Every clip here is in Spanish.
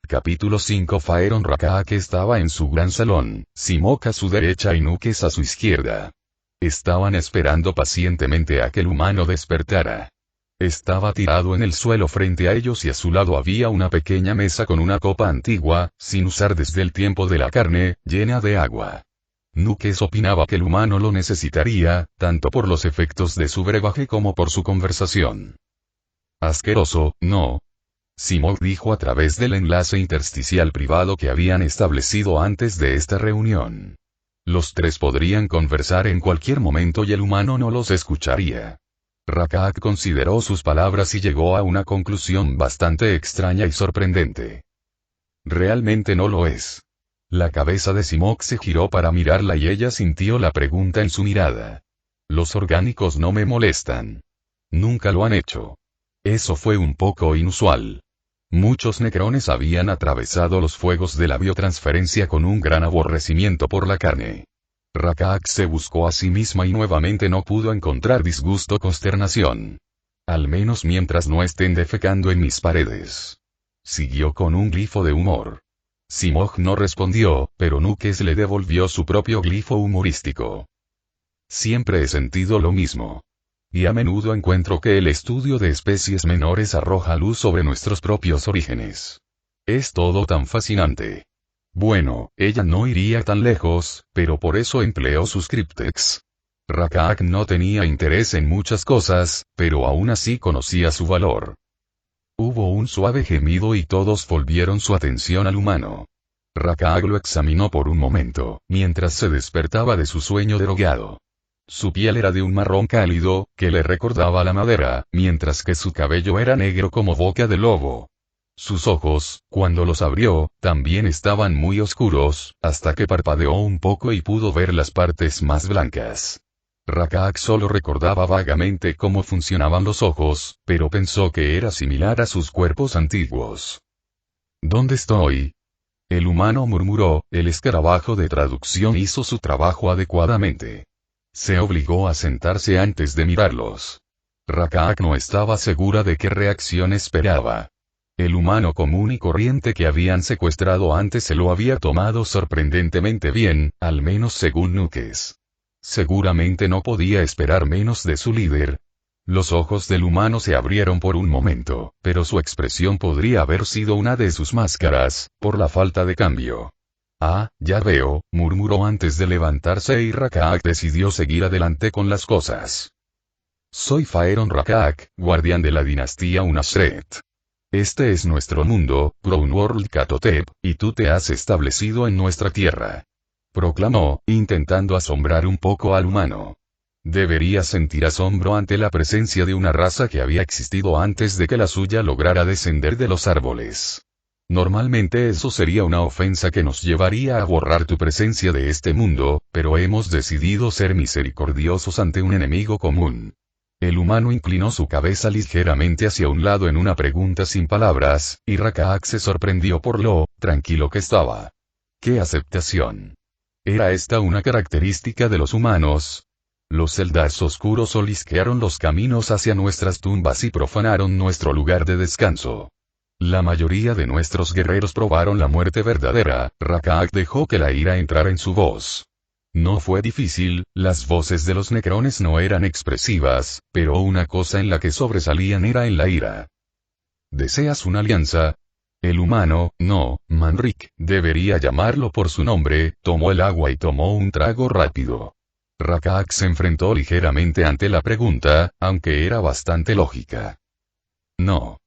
Capítulo 5. Faeron Rakaak estaba en su gran salón, Simok a su derecha y Nukes a su izquierda. Estaban esperando pacientemente a que el humano despertara. Estaba tirado en el suelo frente a ellos y a su lado había una pequeña mesa con una copa antigua, sin usar desde el tiempo de la carne, llena de agua. Nukes opinaba que el humano lo necesitaría, tanto por los efectos de su brebaje como por su conversación. Asqueroso, ¿no? Simok dijo a través del enlace intersticial privado que habían establecido antes de esta reunión. Los tres podrían conversar en cualquier momento y el humano no los escucharía. Rakaak consideró sus palabras y llegó a una conclusión bastante extraña y sorprendente. Realmente no lo es. La cabeza de Simok se giró para mirarla y ella sintió la pregunta en su mirada. Los orgánicos no me molestan. Nunca lo han hecho. Eso fue un poco inusual. Muchos necrones habían atravesado los fuegos de la biotransferencia con un gran aborrecimiento por la carne. Rakaak se buscó a sí misma y nuevamente no pudo encontrar disgusto o consternación. Al menos mientras no estén defecando en mis paredes. Siguió con un glifo de humor. Simok no respondió, pero Nukes le devolvió su propio glifo humorístico. Siempre he sentido lo mismo. Y a menudo encuentro que el estudio de especies menores arroja luz sobre nuestros propios orígenes. Es todo tan fascinante. Bueno, ella no iría tan lejos, pero por eso empleó sus cryptex. Rakaak no tenía interés en muchas cosas, pero aún así conocía su valor. Hubo un suave gemido y todos volvieron su atención al humano. Rakaak lo examinó por un momento, mientras se despertaba de su sueño drogado. Su piel era de un marrón cálido, que le recordaba la madera, mientras que su cabello era negro como boca de lobo. Sus ojos, cuando los abrió, también estaban muy oscuros, hasta que parpadeó un poco y pudo ver las partes más blancas. Rakaak solo recordaba vagamente cómo funcionaban los ojos, pero pensó que era similar a sus cuerpos antiguos. ¿Dónde estoy? El humano murmuró, el escarabajo de traducción hizo su trabajo adecuadamente. Se obligó a sentarse antes de mirarlos. Rakaak no estaba segura de qué reacción esperaba. El humano común y corriente que habían secuestrado antes se lo había tomado sorprendentemente bien, al menos según Nukes. Seguramente no podía esperar menos de su líder. Los ojos del humano se abrieron por un momento, pero su expresión podría haber sido una de sus máscaras, por la falta de cambio. Ah, ya veo, murmuró antes de levantarse y Rakaak decidió seguir adelante con las cosas. Soy Faeron Rakaak, guardián de la dinastía Unashret. Este es nuestro mundo, Crownworld Katotep, y tú te has establecido en nuestra tierra. Proclamó, intentando asombrar un poco al humano. Debería sentir asombro ante la presencia de una raza que había existido antes de que la suya lograra descender de los árboles. Normalmente eso sería una ofensa que nos llevaría a borrar tu presencia de este mundo, pero hemos decidido ser misericordiosos ante un enemigo común. El humano inclinó su cabeza ligeramente hacia un lado en una pregunta sin palabras, y Rakaak se sorprendió por lo tranquilo que estaba. ¡Qué aceptación! ¿Era esta una característica de los humanos? Los Eldas oscuros olisquearon los caminos hacia nuestras tumbas y profanaron nuestro lugar de descanso. La mayoría de nuestros guerreros probaron la muerte verdadera. Rakaak dejó que la ira entrara en su voz. No fue difícil, las voces de los necrones no eran expresivas, pero una cosa en la que sobresalían era en la ira. ¿Deseas una alianza? El humano, no, Manrik, debería llamarlo por su nombre, tomó el agua y tomó un trago rápido. Rakaak se enfrentó ligeramente ante la pregunta, aunque era bastante lógica. No.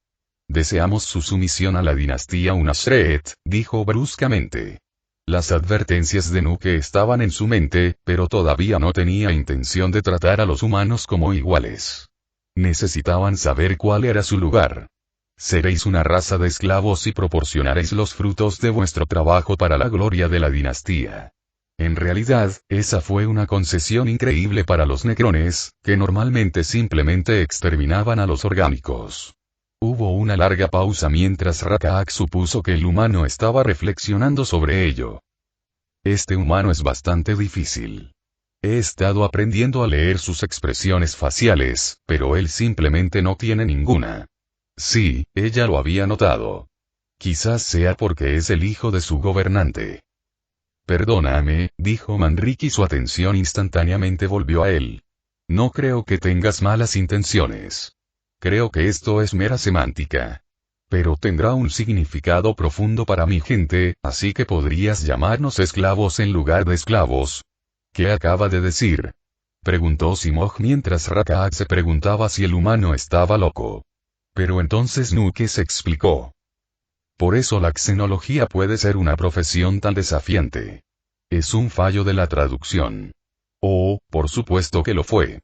Deseamos su sumisión a la dinastía Unashret, dijo bruscamente. Las advertencias de Nuke estaban en su mente, pero todavía no tenía intención de tratar a los humanos como iguales. Necesitaban saber cuál era su lugar. Seréis una raza de esclavos y proporcionaréis los frutos de vuestro trabajo para la gloria de la dinastía. En realidad, esa fue una concesión increíble para los necrones, que normalmente simplemente exterminaban a los orgánicos. Hubo una larga pausa mientras Rakaak supuso que el humano estaba reflexionando sobre ello. Este humano es bastante difícil. He estado aprendiendo a leer sus expresiones faciales, pero él simplemente no tiene ninguna. Sí, ella lo había notado. Quizás sea porque es el hijo de su gobernante. Perdóname, dijo Manrique y su atención instantáneamente volvió a él. No creo que tengas malas intenciones. Creo que esto es mera semántica. Pero tendrá un significado profundo para mi gente, así que podrías llamarnos esclavos en lugar de esclavos. ¿Qué acaba de decir? Preguntó Simoj mientras Rakaak se preguntaba si el humano estaba loco. Pero entonces Nuke se explicó. Por eso la xenología puede ser una profesión tan desafiante. Es un fallo de la traducción. Oh, por supuesto que lo fue.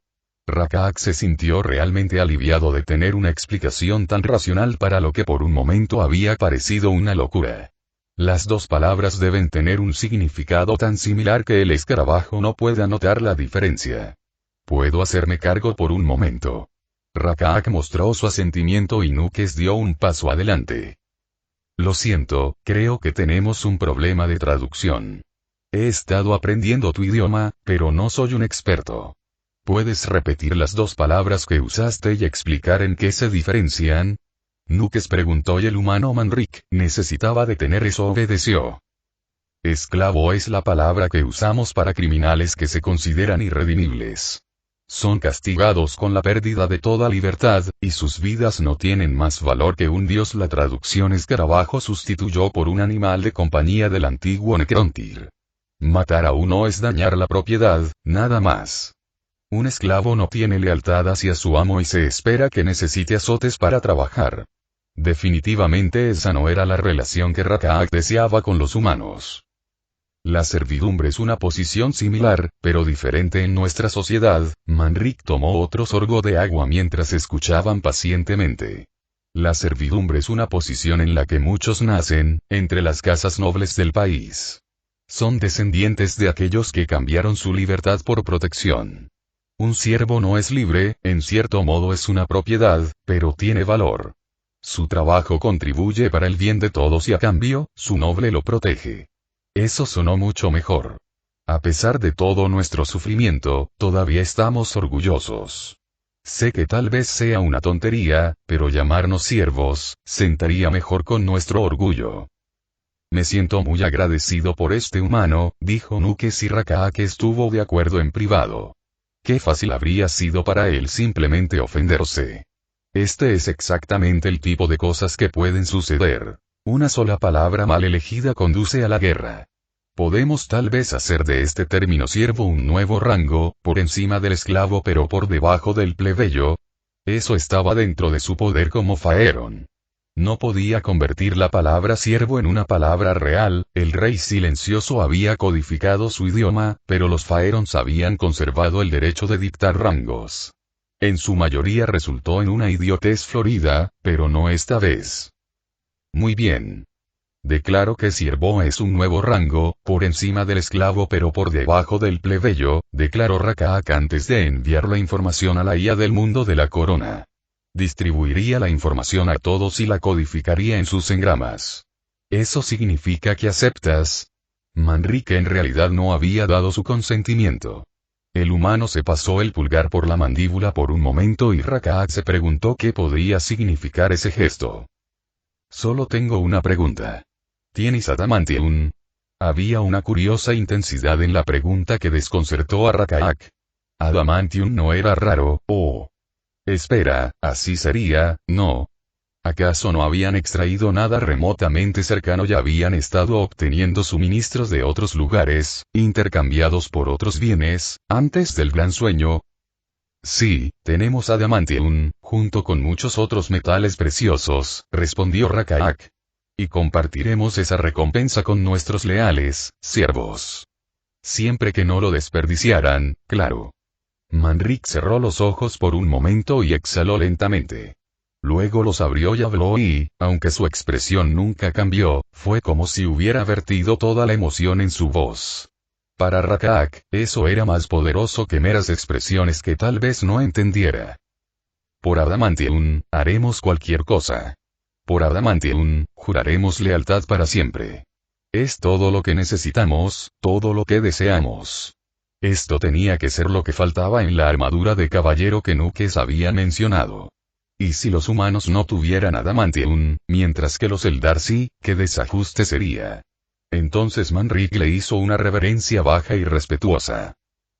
Rakaak se sintió realmente aliviado de tener una explicación tan racional para lo que por un momento había parecido una locura. Las dos palabras deben tener un significado tan similar que el escarabajo no pueda notar la diferencia. ¿Puedo hacerme cargo por un momento? Rakaak mostró su asentimiento y Nukes dio un paso adelante. Lo siento, creo que tenemos un problema de traducción. He estado aprendiendo tu idioma, pero no soy un experto. ¿Puedes repetir las dos palabras que usaste y explicar en qué se diferencian? Nukes preguntó y el humano Manrique necesitaba detener eso obedeció. Esclavo es la palabra que usamos para criminales que se consideran irredimibles. Son castigados con la pérdida de toda libertad, y sus vidas no tienen más valor que un dios. La traducción escarabajo sustituyó por un animal de compañía del antiguo Necrontyr. Matar a uno es dañar la propiedad, nada más. Un esclavo no tiene lealtad hacia su amo y se espera que necesite azotes para trabajar. Definitivamente esa no era la relación que Rakaak deseaba con los humanos. La servidumbre es una posición similar, pero diferente en nuestra sociedad. Manrique tomó otro sorbo de agua mientras escuchaban pacientemente. La servidumbre es una posición en la que muchos nacen, entre las casas nobles del país. Son descendientes de aquellos que cambiaron su libertad por protección. Un siervo no es libre, en cierto modo es una propiedad, pero tiene valor. Su trabajo contribuye para el bien de todos y a cambio, su noble lo protege. Eso sonó mucho mejor. A pesar de todo nuestro sufrimiento, todavía estamos orgullosos. Sé que tal vez sea una tontería, pero llamarnos siervos, sentaría mejor con nuestro orgullo. Me siento muy agradecido por este humano, dijo Nukes y Rakaak estuvo de acuerdo en privado. Qué fácil habría sido para él simplemente ofenderse. Este es exactamente el tipo de cosas que pueden suceder. Una sola palabra mal elegida conduce a la guerra. Podemos tal vez hacer de este término siervo un nuevo rango, por encima del esclavo pero por debajo del plebeyo. Eso estaba dentro de su poder como Faerón. No podía convertir la palabra siervo en una palabra real. El rey silencioso había codificado su idioma, pero los Faerons habían conservado el derecho de dictar rangos. En su mayoría resultó en una idiotez florida, pero no esta vez. Muy bien. Declaro que siervo es un nuevo rango, por encima del esclavo pero por debajo del plebeyo, declaró Rakaak antes de enviar la información a la IA del mundo de la corona. Distribuiría la información a todos y la codificaría en sus engramas. ¿Eso significa que aceptas? Manrique en realidad no había dado su consentimiento. El humano se pasó el pulgar por la mandíbula por un momento y Rakaak se preguntó qué podría significar ese gesto. Solo tengo una pregunta. ¿Tienes adamantium? Había una curiosa intensidad en la pregunta que desconcertó a Rakaak. Adamantium no era raro, oh. Espera, así sería, ¿no? ¿Acaso no habían extraído nada remotamente cercano y habían estado obteniendo suministros de otros lugares, intercambiados por otros bienes, antes del gran sueño? Sí, tenemos adamantium, junto con muchos otros metales preciosos, respondió Rakaak. Y compartiremos esa recompensa con nuestros leales siervos. Siempre que no lo desperdiciaran, claro. Manrique cerró los ojos por un momento y exhaló lentamente. Luego los abrió y habló y, aunque su expresión nunca cambió, fue como si hubiera vertido toda la emoción en su voz. Para Rakaak, eso era más poderoso que meras expresiones que tal vez no entendiera. Por adamantium, haremos cualquier cosa. Por adamantium, juraremos lealtad para siempre. Es todo lo que necesitamos, todo lo que deseamos. Esto tenía que ser lo que faltaba en la armadura de caballero que Nukes había mencionado. ¿Y si los humanos no tuvieran adamantium, mientras que los Eldar sí, qué desajuste sería? Entonces Manrik le hizo una reverencia baja y respetuosa.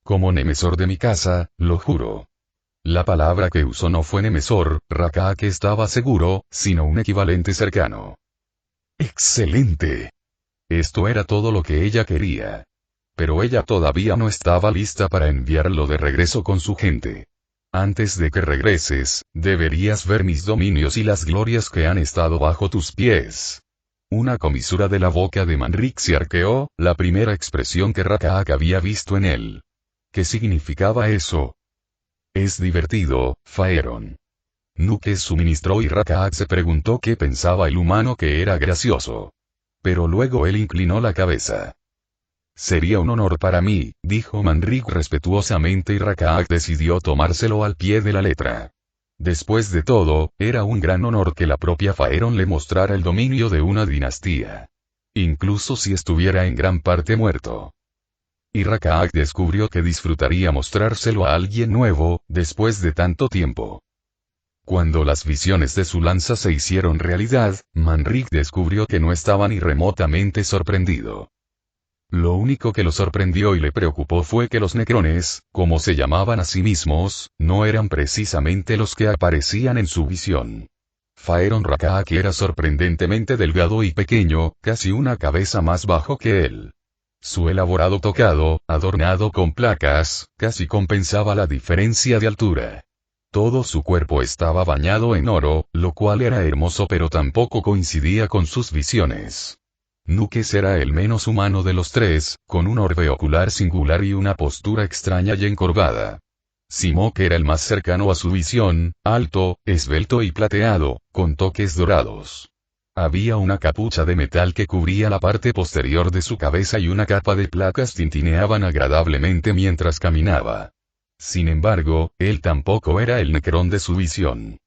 Como Nemesor de mi casa, lo juro. La palabra que usó no fue Nemesor, Rakaak estaba seguro, sino un equivalente cercano. ¡Excelente! Esto era todo lo que ella quería. Pero ella todavía no estaba lista para enviarlo de regreso con su gente. Antes de que regreses, deberías ver mis dominios y las glorias que han estado bajo tus pies. Una comisura de la boca de Manrik se arqueó, la primera expresión que Rakaak había visto en él. ¿Qué significaba eso? Es divertido, Faeron. Nuke suministró y Rakaak se preguntó qué pensaba el humano que era gracioso. Pero luego él inclinó la cabeza. Sería un honor para mí, dijo Manrik respetuosamente y Rakaak decidió tomárselo al pie de la letra. Después de todo, era un gran honor que la propia Faeron le mostrara el dominio de una dinastía. Incluso si estuviera en gran parte muerto. Y Rakaak descubrió que disfrutaría mostrárselo a alguien nuevo, después de tanto tiempo. Cuando las visiones de su lanza se hicieron realidad, Manrik descubrió que no estaba ni remotamente sorprendido. Lo único que lo sorprendió y le preocupó fue que los necrones, como se llamaban a sí mismos, no eran precisamente los que aparecían en su visión. Faeron Rakaak era sorprendentemente delgado y pequeño, casi una cabeza más bajo que él. Su elaborado tocado, adornado con placas, casi compensaba la diferencia de altura. Todo su cuerpo estaba bañado en oro, lo cual era hermoso pero tampoco coincidía con sus visiones. Nukes era el menos humano de los tres, con un orbe ocular singular y una postura extraña y encorvada. Simok era el más cercano a su visión, alto, esbelto y plateado, con toques dorados. Había una capucha de metal que cubría la parte posterior de su cabeza y una capa de placas tintineaban agradablemente mientras caminaba. Sin embargo, él tampoco era el necrón de su visión.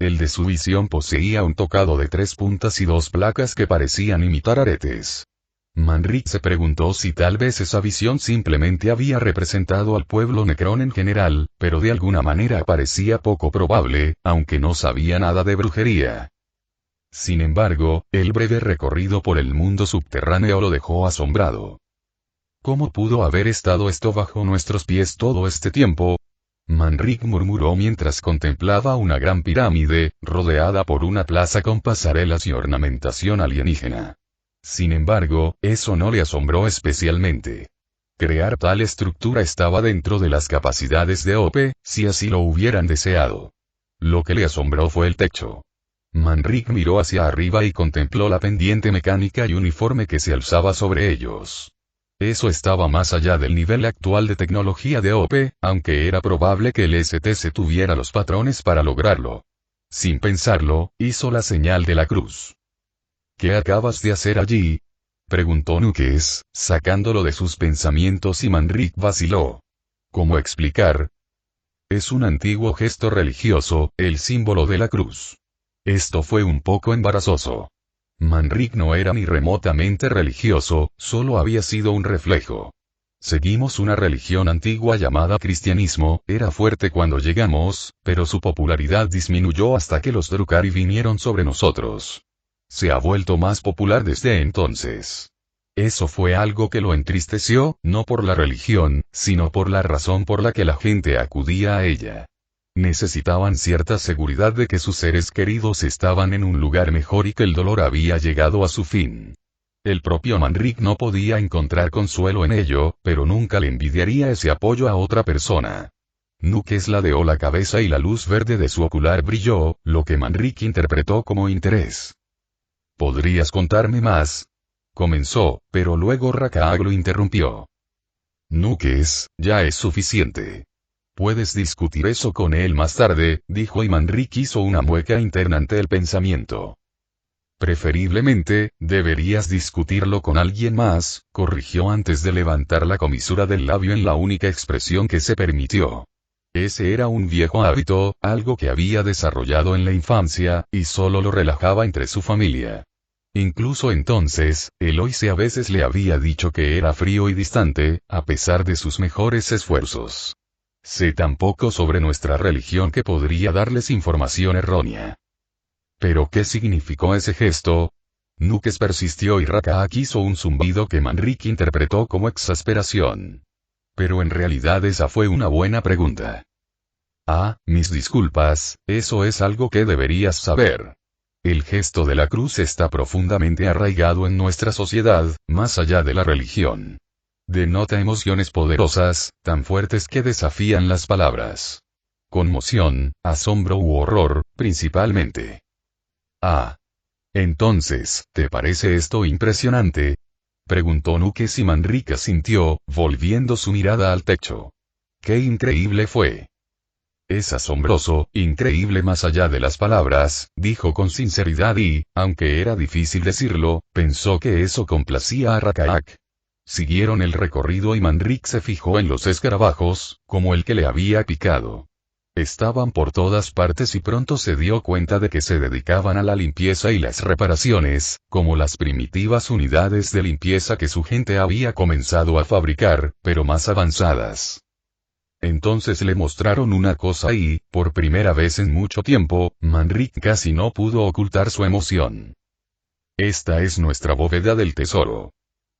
El de su visión poseía un tocado de 3 puntas y 2 placas que parecían imitar aretes. Manrik se preguntó si tal vez esa visión simplemente había representado al pueblo necrón en general, pero de alguna manera parecía poco probable, aunque no sabía nada de brujería. Sin embargo, el breve recorrido por el mundo subterráneo lo dejó asombrado. ¿Cómo pudo haber estado esto bajo nuestros pies todo este tiempo? Manrik murmuró mientras contemplaba una gran pirámide, rodeada por una plaza con pasarelas y ornamentación alienígena. Sin embargo, eso no le asombró especialmente. Crear tal estructura estaba dentro de las capacidades de Ope, si así lo hubieran deseado. Lo que le asombró fue el techo. Manrik miró hacia arriba y contempló la pendiente mecánica y uniforme que se alzaba sobre ellos. Eso estaba más allá del nivel actual de tecnología de OP, aunque era probable que el STC tuviera los patrones para lograrlo. Sin pensarlo, hizo la señal de la cruz. ¿Qué acabas de hacer allí? Preguntó Nukes, sacándolo de sus pensamientos y Manrik vaciló. ¿Cómo explicar? Es un antiguo gesto religioso, el símbolo de la cruz. Esto fue un poco embarazoso. Manrik no era ni remotamente religioso, solo había sido un reflejo. Seguimos una religión antigua llamada cristianismo, era fuerte cuando llegamos, pero su popularidad disminuyó hasta que los Drukhari vinieron sobre nosotros. Se ha vuelto más popular desde entonces. Eso fue algo que lo entristeció, no por la religión, sino por la razón por la que la gente acudía a ella. Necesitaban cierta seguridad de que sus seres queridos estaban en un lugar mejor y que el dolor había llegado a su fin. El propio Manrik no podía encontrar consuelo en ello, pero nunca le envidiaría ese apoyo a otra persona. Nukes ladeó la cabeza y la luz verde de su ocular brilló, lo que Manrik interpretó como interés. ¿Podrías contarme más? Comenzó, pero luego Rakaak lo interrumpió. Nukes, ya es suficiente. Puedes discutir eso con él más tarde, dijo y Manrik hizo una mueca interna ante el pensamiento. Preferiblemente, deberías discutirlo con alguien más, corrigió antes de levantar la comisura del labio en la única expresión que se permitió. Ese era un viejo hábito, algo que había desarrollado en la infancia, y solo lo relajaba entre su familia. Incluso entonces, Eloise a veces le había dicho que era frío y distante, a pesar de sus mejores esfuerzos. Sé tan poco sobre nuestra religión que podría darles información errónea. ¿Pero qué significó ese gesto? Nukes persistió y Rakaak hizo un zumbido que Manrique interpretó como exasperación. Pero en realidad esa fue una buena pregunta. Ah, mis disculpas, eso es algo que deberías saber. El gesto de la cruz está profundamente arraigado en nuestra sociedad, más allá de la religión. Denota emociones poderosas, tan fuertes que desafían las palabras. Conmoción, asombro u horror, principalmente. Ah. Entonces, ¿te parece esto impresionante? Preguntó Nukes y Manrique asintió, volviendo su mirada al techo. ¡Qué increíble fue! Es asombroso, increíble más allá de las palabras, dijo con sinceridad y, aunque era difícil decirlo, pensó que eso complacía a Rakaak. Siguieron el recorrido y Manrique se fijó en los escarabajos, como el que le había picado. Estaban por todas partes y pronto se dio cuenta de que se dedicaban a la limpieza y las reparaciones, como las primitivas unidades de limpieza que su gente había comenzado a fabricar, pero más avanzadas. Entonces le mostraron una cosa y, por primera vez en mucho tiempo, Manrique casi no pudo ocultar su emoción. Esta es nuestra bóveda del tesoro.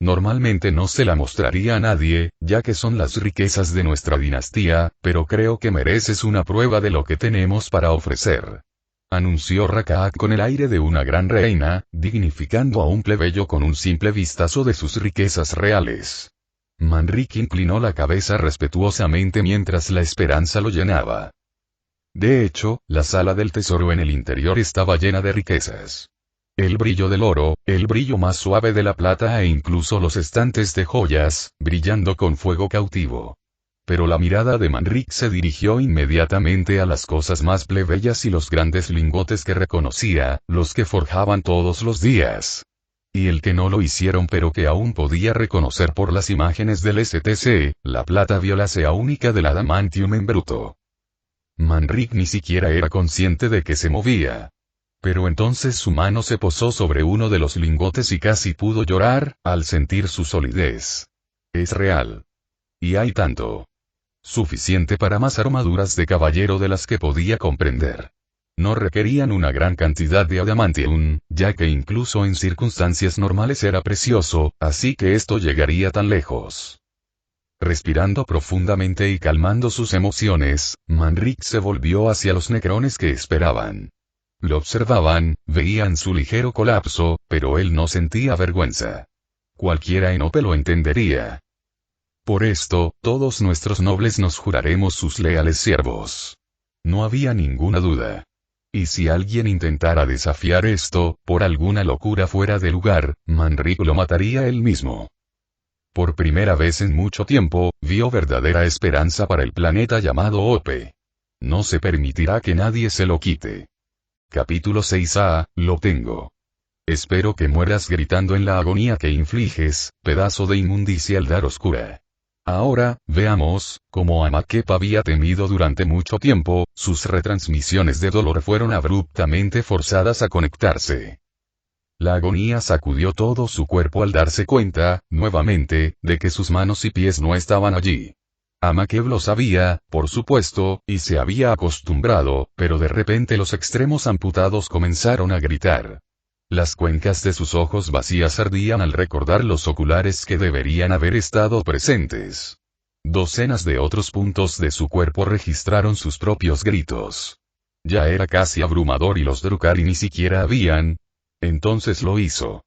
Normalmente no se la mostraría a nadie, ya que son las riquezas de nuestra dinastía, pero creo que mereces una prueba de lo que tenemos para ofrecer. Anunció Rakaak con el aire de una gran reina, dignificando a un plebeyo con un simple vistazo de sus riquezas reales. Manrique inclinó la cabeza respetuosamente mientras la esperanza lo llenaba. De hecho, la sala del tesoro en el interior estaba llena de riquezas. El brillo del oro, el brillo más suave de la plata e incluso los estantes de joyas, brillando con fuego cautivo. Pero la mirada de Manrique se dirigió inmediatamente a las cosas más plebeyas y los grandes lingotes que reconocía, los que forjaban todos los días. Y el que no lo hicieron pero que aún podía reconocer por las imágenes del STC, la plata violácea única del adamantium en bruto. Manrique ni siquiera era consciente de que se movía. Pero entonces su mano se posó sobre uno de los lingotes y casi pudo llorar, al sentir su solidez. Es real. Y hay tanto. Suficiente para más armaduras de caballero de las que podía comprender. No requerían una gran cantidad de adamantium, ya que incluso en circunstancias normales era precioso, así que esto llegaría tan lejos. Respirando profundamente y calmando sus emociones, Manrique se volvió hacia los necrones que esperaban. Lo observaban, veían su ligero colapso, pero él no sentía vergüenza. Cualquiera en Ope lo entendería. Por esto, todos nuestros nobles nos juraremos sus leales siervos. No había ninguna duda. Y si alguien intentara desafiar esto, por alguna locura fuera de lugar, Manrique lo mataría él mismo. Por primera vez en mucho tiempo, vio verdadera esperanza para el planeta llamado Ope. No se permitirá que nadie se lo quite. Capítulo 6a, lo tengo. Espero que mueras gritando en la agonía que infliges, pedazo de inmundicia al dar oscura. Ahora, veamos, como Amakep había temido durante mucho tiempo, sus retransmisiones de dolor fueron abruptamente forzadas a conectarse. La agonía sacudió todo su cuerpo al darse cuenta, nuevamente, de que sus manos y pies no estaban allí. Amakep lo sabía, por supuesto, y se había acostumbrado, pero de repente los extremos amputados comenzaron a gritar. Las cuencas de sus ojos vacías ardían al recordar los oculares que deberían haber estado presentes. Docenas de otros puntos de su cuerpo registraron sus propios gritos. Ya era casi abrumador y los Drukhari ni siquiera habían. Entonces lo hizo.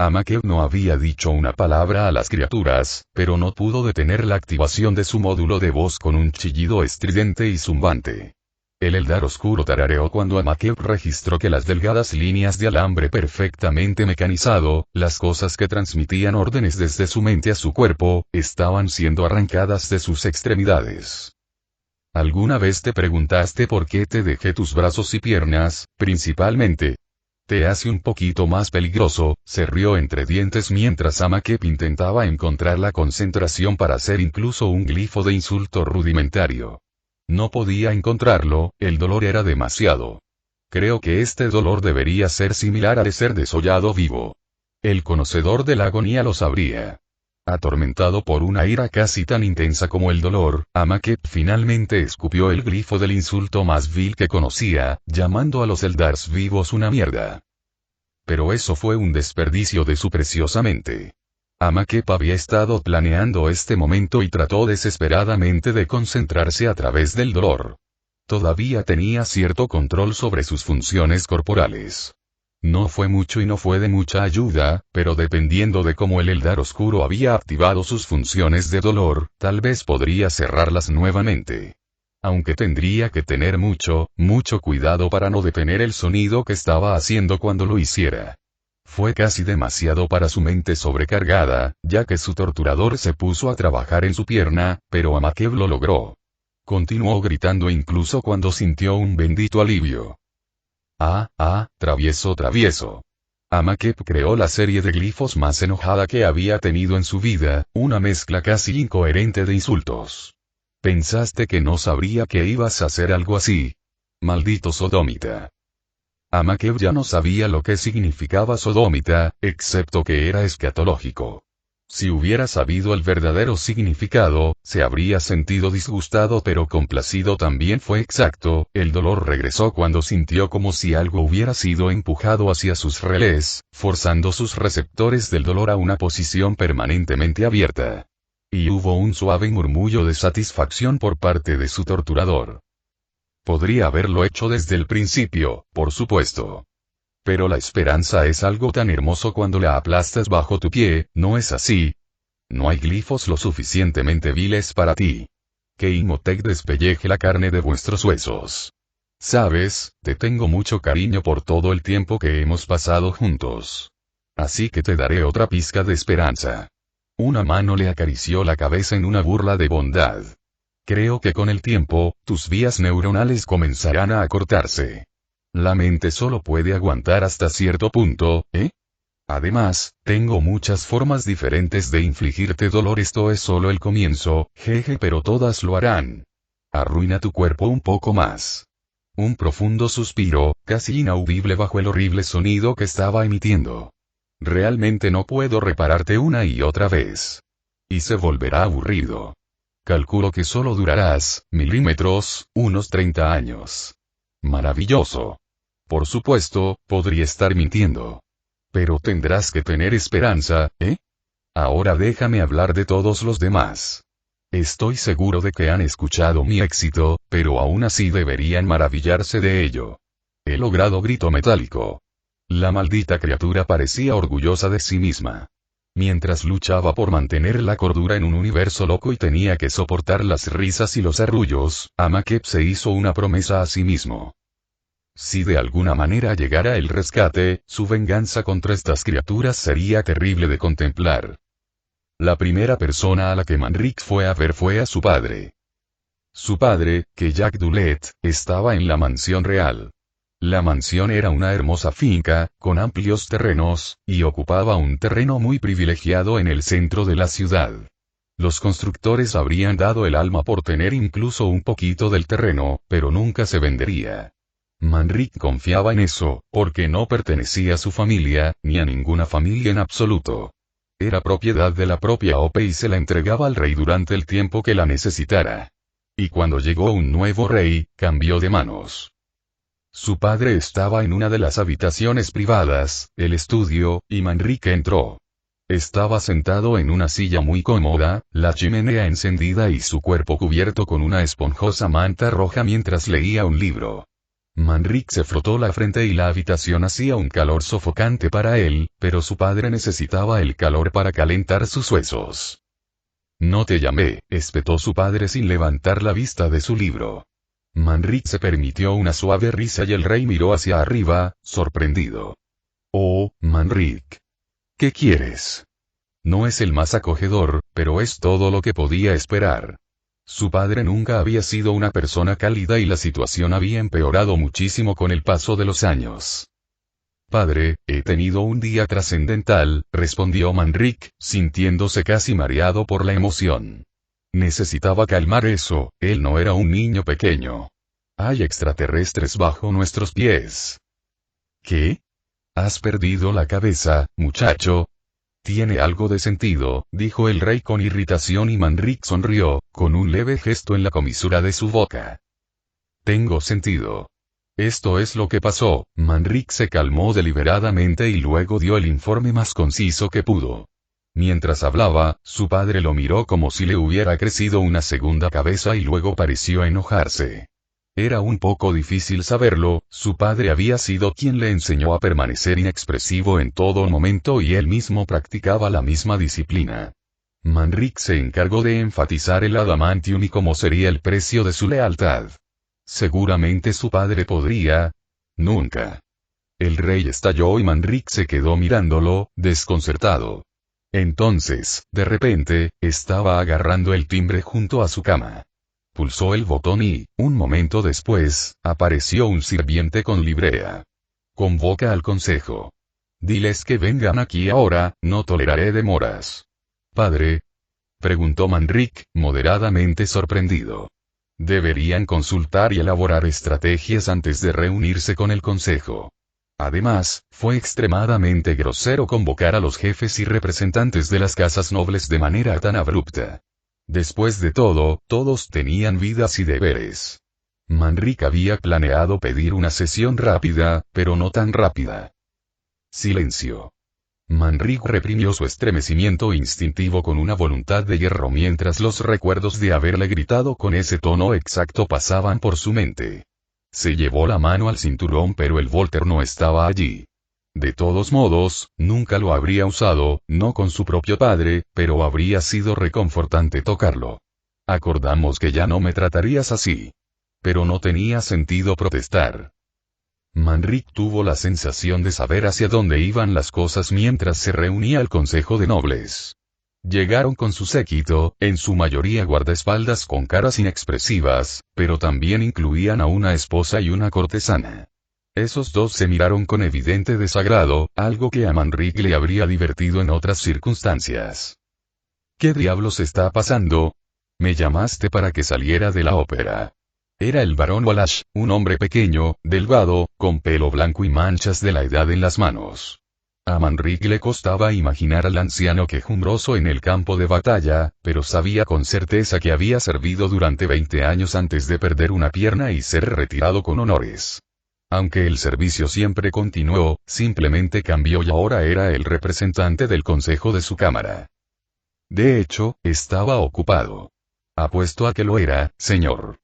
Amakep no había dicho una palabra a las criaturas, pero no pudo detener la activación de su módulo de voz con un chillido estridente y zumbante. El Eldar oscuro tarareó cuando Amakep registró que las delgadas líneas de alambre perfectamente mecanizado, las cosas que transmitían órdenes desde su mente a su cuerpo, estaban siendo arrancadas de sus extremidades. ¿Alguna vez te preguntaste por qué te dejé tus brazos y piernas, principalmente? Te hace un poquito más peligroso, se rió entre dientes mientras Amakep intentaba encontrar la concentración para hacer incluso un glifo de insulto rudimentario. No podía encontrarlo, el dolor era demasiado. Creo que este dolor debería ser similar al de ser desollado vivo. El conocedor de la agonía lo sabría. Atormentado por una ira casi tan intensa como el dolor, Amakep finalmente escupió el glifo del insulto más vil que conocía, llamando a los Eldars vivos una mierda. Pero eso fue un desperdicio de su preciosa mente. Amakep había estado planeando este momento y trató desesperadamente de concentrarse a través del dolor. Todavía tenía cierto control sobre sus funciones corporales. No fue mucho y no fue de mucha ayuda, pero dependiendo de cómo el Eldar Oscuro había activado sus funciones de dolor, tal vez podría cerrarlas nuevamente. Aunque tendría que tener mucho cuidado para no detener el sonido que estaba haciendo cuando lo hiciera. Fue casi demasiado para su mente sobrecargada, ya que su torturador se puso a trabajar en su pierna, pero Amakeb lo logró. Continuó gritando incluso cuando sintió un bendito alivio. Travieso. Amakep creó la serie de glifos más enojada que había tenido en su vida, una mezcla casi incoherente de insultos. ¿Pensaste que no sabría que ibas a hacer algo así? Maldito sodómita. Amakeb ya no sabía lo que significaba sodómita, excepto que era escatológico. Si hubiera sabido el verdadero significado, se habría sentido disgustado pero complacido también fue exacto, el dolor regresó cuando sintió como si algo hubiera sido empujado hacia sus relés, forzando sus receptores del dolor a una posición permanentemente abierta. Y hubo un suave murmullo de satisfacción por parte de su torturador. Podría haberlo hecho desde el principio, por supuesto. Pero la esperanza es algo tan hermoso cuando la aplastas bajo tu pie, ¿no es así? No hay glifos lo suficientemente viles para ti. Que Imhotep despelleje la carne de vuestros huesos. Sabes, te tengo mucho cariño por todo el tiempo que hemos pasado juntos. Así que te daré otra pizca de esperanza. Una mano le acarició la cabeza en una burla de bondad. Creo que con el tiempo, tus vías neuronales comenzarán a acortarse. La mente solo puede aguantar hasta cierto punto, ¿eh? Además, tengo muchas formas diferentes de infligirte dolor. Esto es solo el comienzo, jeje, pero todas lo harán. Arruina tu cuerpo un poco más. Un profundo suspiro, casi inaudible bajo el horrible sonido que estaba emitiendo. Realmente no puedo repararte una y otra vez. Y se volverá aburrido. Calculo que solo durarás, milímetros, unos 30 años. Maravilloso. Por supuesto, podría estar mintiendo. Pero tendrás que tener esperanza, ¿eh? Ahora déjame hablar de todos los demás. Estoy seguro de que han escuchado mi éxito, pero aún así deberían maravillarse de ello. He logrado grito metálico. La maldita criatura parecía orgullosa de sí misma. Mientras luchaba por mantener la cordura en un universo loco y tenía que soportar las risas y los arrullos, Amakep se hizo una promesa a sí mismo. Si de alguna manera llegara el rescate, su venganza contra estas criaturas sería terrible de contemplar. La primera persona a la que Manrik fue a ver fue a su padre. Su padre, que Jack Dulet, estaba en la mansión real. La mansión era una hermosa finca, con amplios terrenos, y ocupaba un terreno muy privilegiado en el centro de la ciudad. Los constructores habrían dado el alma por tener incluso un poquito del terreno, pero nunca se vendería. Manrik confiaba en eso, porque no pertenecía a su familia, ni a ninguna familia en absoluto. Era propiedad de la propia Ope y se la entregaba al rey durante el tiempo que la necesitara. Y cuando llegó un nuevo rey, cambió de manos. Su padre estaba en una de las habitaciones privadas, el estudio, y Manrik entró. Estaba sentado en una silla muy cómoda, la chimenea encendida y su cuerpo cubierto con una esponjosa manta roja mientras leía un libro. Manrik se frotó la frente y la habitación hacía un calor sofocante para él, pero su padre necesitaba el calor para calentar sus huesos. No te llamé, espetó su padre sin levantar la vista de su libro. Manrik se permitió una suave risa y el rey miró hacia arriba, sorprendido. Oh, Manrik. ¿Qué quieres? No es el más acogedor, pero es todo lo que podía esperar. Su padre nunca había sido una persona cálida y la situación había empeorado muchísimo con el paso de los años. Padre, he tenido un día trascendental, respondió Manrik, sintiéndose casi mareado por la emoción. Necesitaba calmar eso, él no era un niño pequeño. Hay extraterrestres bajo nuestros pies. ¿Qué? ¿Has perdido la cabeza, muchacho? Tiene algo de sentido, dijo el rey con irritación y Manrique sonrió, con un leve gesto en la comisura de su boca. Tengo sentido. Esto es lo que pasó. Manrique se calmó deliberadamente y luego dio el informe más conciso que pudo. Mientras hablaba, su padre lo miró como si le hubiera crecido una segunda cabeza y luego pareció enojarse. Era un poco difícil saberlo, su padre había sido quien le enseñó a permanecer inexpresivo en todo momento y él mismo practicaba la misma disciplina. Manrique se encargó de enfatizar el adamantium y cómo sería el precio de su lealtad. Seguramente su padre podría... Nunca. El rey estalló y Manrique se quedó mirándolo, desconcertado. Entonces, de repente, estaba agarrando el timbre junto a su cama. Pulsó el botón y, un momento después, apareció un sirviente con librea. Convoca al consejo. Diles que vengan aquí ahora, no toleraré demoras. Padre, preguntó Manrique, moderadamente sorprendido. Deberían consultar y elaborar estrategias antes de reunirse con el consejo. Además, fue extremadamente grosero convocar a los jefes y representantes de las casas nobles de manera tan abrupta. Después de todo, todos tenían vidas y deberes. Manrique había planeado pedir una sesión rápida, pero no tan rápida. Silencio. Manrique reprimió su estremecimiento instintivo con una voluntad de hierro mientras los recuerdos de haberle gritado con ese tono exacto pasaban por su mente. Se llevó la mano al cinturón pero el Volter no estaba allí. De todos modos, nunca lo habría usado, no con su propio padre, pero habría sido reconfortante tocarlo. Acordamos que ya no me tratarías así. Pero no tenía sentido protestar. Manrique tuvo la sensación de saber hacia dónde iban las cosas mientras se reunía el Consejo de Nobles. Llegaron con su séquito, en su mayoría guardaespaldas con caras inexpresivas, pero también incluían a una esposa y una cortesana. Esos dos se miraron con evidente desagrado, algo que a Manrique le habría divertido en otras circunstancias. ¿Qué diablos está pasando? Me llamaste para que saliera de la ópera. Era el barón Wallace, un hombre pequeño, delgado, con pelo blanco y manchas de la edad en las manos. A Manrique le costaba imaginar al anciano quejumbroso en el campo de batalla, pero sabía con certeza que había servido durante 20 años antes de perder una pierna y ser retirado con honores. Aunque el servicio siempre continuó, simplemente cambió y ahora era el representante del consejo de su cámara. De hecho, estaba ocupado. Apuesto a que lo era, señor.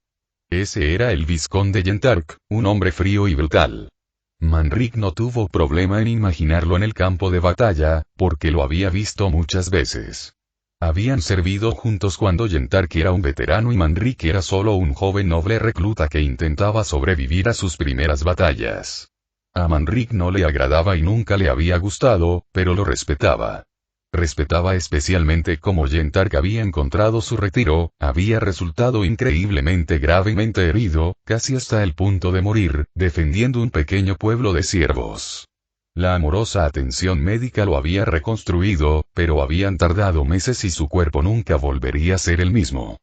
Ese era el vizconde Yentark, un hombre frío y brutal. Manrique no tuvo problema en imaginarlo en el campo de batalla, porque lo había visto muchas veces. Habían servido juntos cuando Yentark era un veterano y Manrique era solo un joven noble recluta que intentaba sobrevivir a sus primeras batallas. A Manrique no le agradaba y nunca le había gustado, pero lo respetaba. Respetaba especialmente cómo Yentark había encontrado su retiro, había resultado increíblemente gravemente herido, casi hasta el punto de morir, defendiendo un pequeño pueblo de siervos. La amorosa atención médica lo había reconstruido, pero habían tardado meses y su cuerpo nunca volvería a ser el mismo.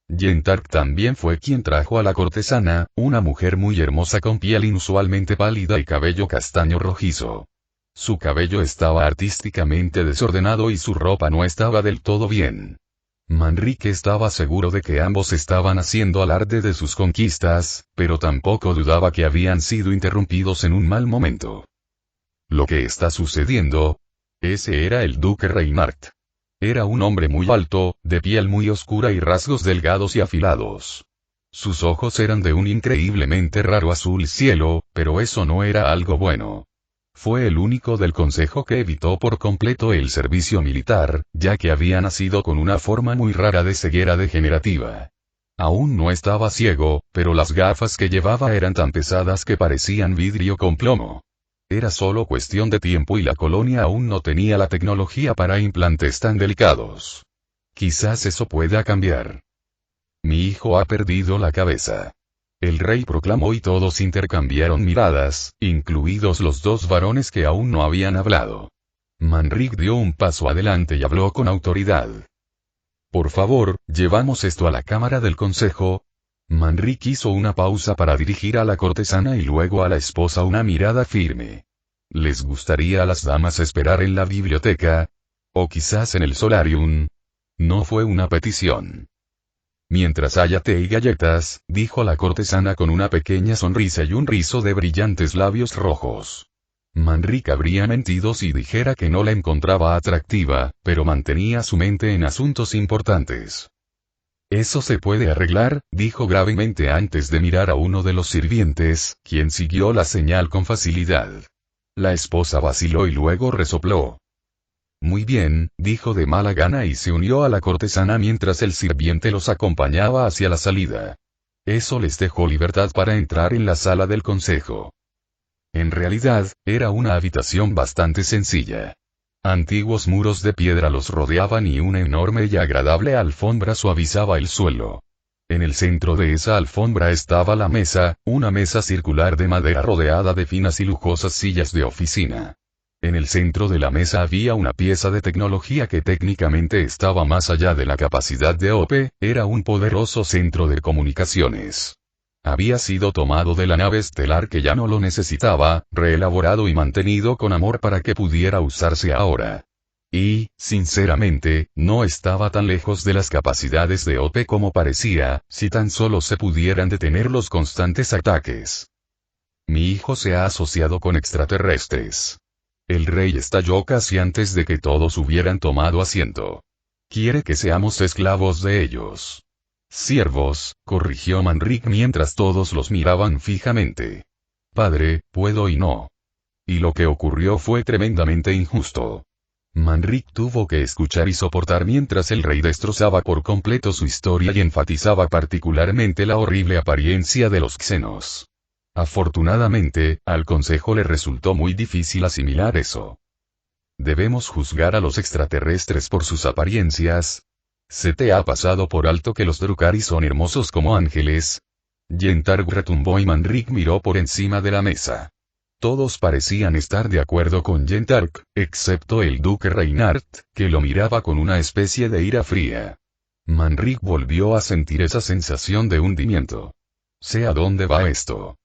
Yentark también fue quien trajo a la cortesana, una mujer muy hermosa con piel inusualmente pálida y cabello castaño rojizo. Su cabello estaba artísticamente desordenado y su ropa no estaba del todo bien. Manrique estaba seguro de que ambos estaban haciendo alarde de sus conquistas, pero tampoco dudaba que habían sido interrumpidos en un mal momento. Lo que está sucediendo. Ese era el duque Reinhardt. Era un hombre muy alto, de piel muy oscura y rasgos delgados y afilados. Sus ojos eran de un increíblemente raro azul cielo, pero eso no era algo bueno. Fue el único del consejo que evitó por completo el servicio militar, ya que había nacido con una forma muy rara de ceguera degenerativa. Aún no estaba ciego, pero las gafas que llevaba eran tan pesadas que parecían vidrio con plomo. Era solo cuestión de tiempo y la colonia aún no tenía la tecnología para implantes tan delicados. Quizás eso pueda cambiar. Mi hijo ha perdido la cabeza. El rey proclamó y todos intercambiaron miradas, incluidos los dos varones que aún no habían hablado. Manrique dio un paso adelante y habló con autoridad. Por favor, llevamos esto a la cámara del consejo. Manrique hizo una pausa para dirigir a la cortesana y luego a la esposa una mirada firme. ¿Les gustaría a las damas esperar en la biblioteca? O quizás en el solarium. No fue una petición. Mientras haya té y galletas, dijo la cortesana con una pequeña sonrisa y un rizo de brillantes labios rojos. Manrique habría mentido si dijera que no la encontraba atractiva, pero mantenía su mente en asuntos importantes. Eso se puede arreglar, dijo gravemente antes de mirar a uno de los sirvientes, quien siguió la señal con facilidad. La esposa vaciló y luego resopló. Muy bien, dijo de mala gana y se unió a la cortesana mientras el sirviente los acompañaba hacia la salida. Eso les dejó libertad para entrar en la sala del consejo. En realidad, era una habitación bastante sencilla. Antiguos muros de piedra los rodeaban y una enorme y agradable alfombra suavizaba el suelo. En el centro de esa alfombra estaba la mesa, una mesa circular de madera rodeada de finas y lujosas sillas de oficina. En el centro de la mesa había una pieza de tecnología que técnicamente estaba más allá de la capacidad de OP, era un poderoso centro de comunicaciones. Había sido tomado de la nave estelar que ya no lo necesitaba, reelaborado y mantenido con amor para que pudiera usarse ahora. Y, sinceramente, no estaba tan lejos de las capacidades de OP como parecía, si tan solo se pudieran detener los constantes ataques. Mi hijo se ha asociado con extraterrestres. El rey estalló casi antes de que todos hubieran tomado asiento. Quiere que seamos esclavos de ellos. Siervos, corrigió Manrique mientras todos los miraban fijamente. Padre, puedo y no. Y lo que ocurrió fue tremendamente injusto. Manrique tuvo que escuchar y soportar mientras el rey destrozaba por completo su historia y enfatizaba particularmente la horrible apariencia de los xenos. Afortunadamente, al consejo le resultó muy difícil asimilar eso. ¿Debemos juzgar a los extraterrestres por sus apariencias? ¿Se te ha pasado por alto que los Drukari son hermosos como ángeles? Yentarg retumbó y Manrique miró por encima de la mesa. Todos parecían estar de acuerdo con Yentarg, excepto el duque Reinhardt, que lo miraba con una especie de ira fría. Manrique volvió a sentir esa sensación de hundimiento. Sé a dónde va esto.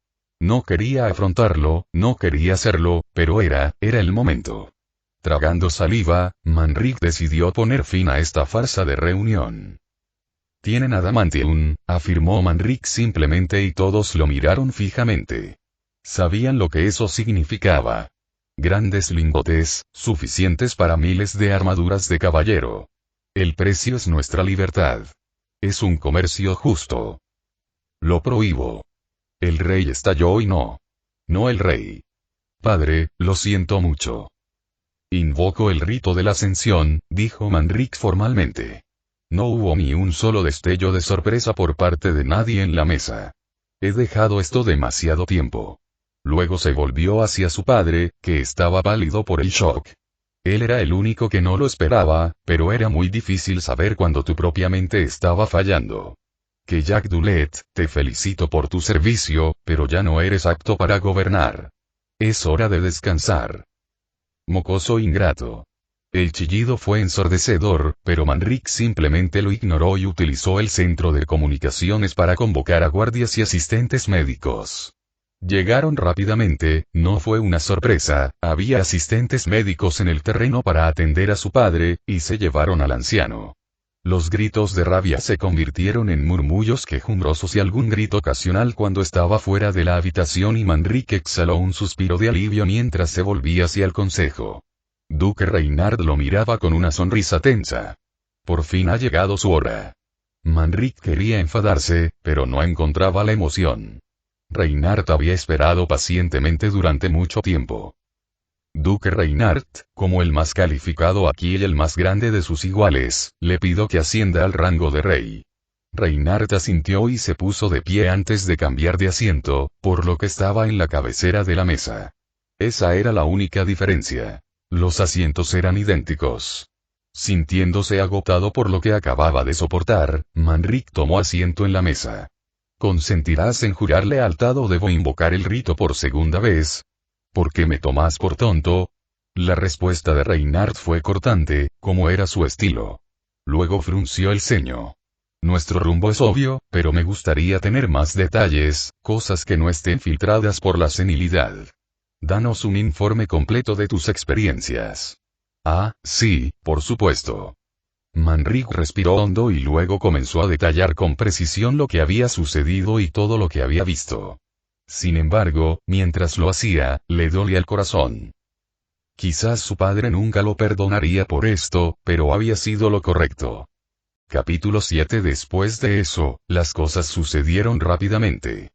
No quería afrontarlo, no quería hacerlo, pero era el momento. Tragando saliva, Manrique decidió poner fin a esta farsa de reunión. Tienen adamantium, afirmó Manrique simplemente y todos lo miraron fijamente. Sabían lo que eso significaba. Grandes lingotes, suficientes para miles de armaduras de caballero. El precio es nuestra libertad. Es un comercio justo. Lo prohíbo. El rey estalló y no. No el rey. Padre, lo siento mucho. Invoco el rito de la ascensión, dijo Manrique formalmente. No hubo ni un solo destello de sorpresa por parte de nadie en la mesa. He dejado esto demasiado tiempo. Luego se volvió hacia su padre, que estaba pálido por el shock. Él era el único que no lo esperaba, pero era muy difícil saber cuando tu propia mente estaba fallando. Que Jack Dulet, te felicito por tu servicio, pero ya no eres apto para gobernar. Es hora de descansar. Mocoso ingrato. El chillido fue ensordecedor, pero Manrique simplemente lo ignoró y utilizó el centro de comunicaciones para convocar a guardias y asistentes médicos. Llegaron rápidamente, no fue una sorpresa, había asistentes médicos en el terreno para atender a su padre, y se llevaron al anciano. Los gritos de rabia se convirtieron en murmullos quejumbrosos y algún grito ocasional cuando estaba fuera de la habitación y Manrique exhaló un suspiro de alivio mientras se volvía hacia el consejo. Duque Reinhardt lo miraba con una sonrisa tensa. Por fin ha llegado su hora. Manrique quería enfadarse, pero no encontraba la emoción. Reinhardt había esperado pacientemente durante mucho tiempo. Duque Reinhardt, como el más calificado aquí y el más grande de sus iguales, le pido que ascienda al rango de rey. Reinhardt asintió y se puso de pie antes de cambiar de asiento, por lo que estaba en la cabecera de la mesa. Esa era la única diferencia. Los asientos eran idénticos. Sintiéndose agotado por lo que acababa de soportar, Manrique tomó asiento en la mesa. ¿Consentirás en jurar lealtad o debo invocar el rito por segunda vez? ¿Por qué me tomas por tonto? La respuesta de Reinhardt fue cortante, como era su estilo. Luego frunció el ceño. Nuestro rumbo es obvio, pero me gustaría tener más detalles, cosas que no estén filtradas por la senilidad. Danos un informe completo de tus experiencias. Ah, sí, por supuesto. Manrique respiró hondo y luego comenzó a detallar con precisión lo que había sucedido y todo lo que había visto. Sin embargo, mientras lo hacía, le dolía el corazón. Quizás su padre nunca lo perdonaría por esto, pero había sido lo correcto. Capítulo 7. Después de eso, las cosas sucedieron rápidamente.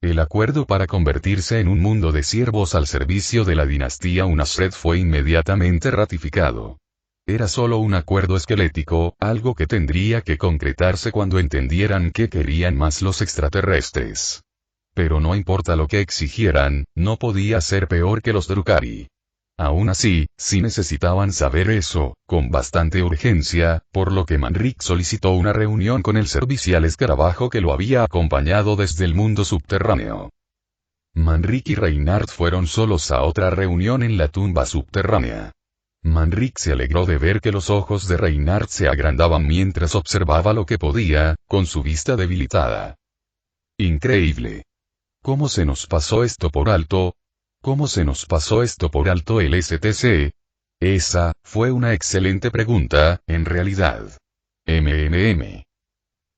El acuerdo para convertirse en un mundo de siervos al servicio de la dinastía Unasred fue inmediatamente ratificado. Era solo un acuerdo esquelético, algo que tendría que concretarse cuando entendieran qué querían más los extraterrestres. Pero no importa lo que exigieran, no podía ser peor que los Drukhari. Aún así, sí necesitaban saber eso, con bastante urgencia, por lo que Manrique solicitó una reunión con el servicial escarabajo que lo había acompañado desde el mundo subterráneo. Manrique y Reinhardt fueron solos a otra reunión en la tumba subterránea. Manrique se alegró de ver que los ojos de Reinhardt se agrandaban mientras observaba lo que podía, con su vista debilitada. Increíble. ¿Cómo se nos pasó esto por alto? ¿Cómo se nos pasó esto por alto el STC? Esa, fue una excelente pregunta, en realidad.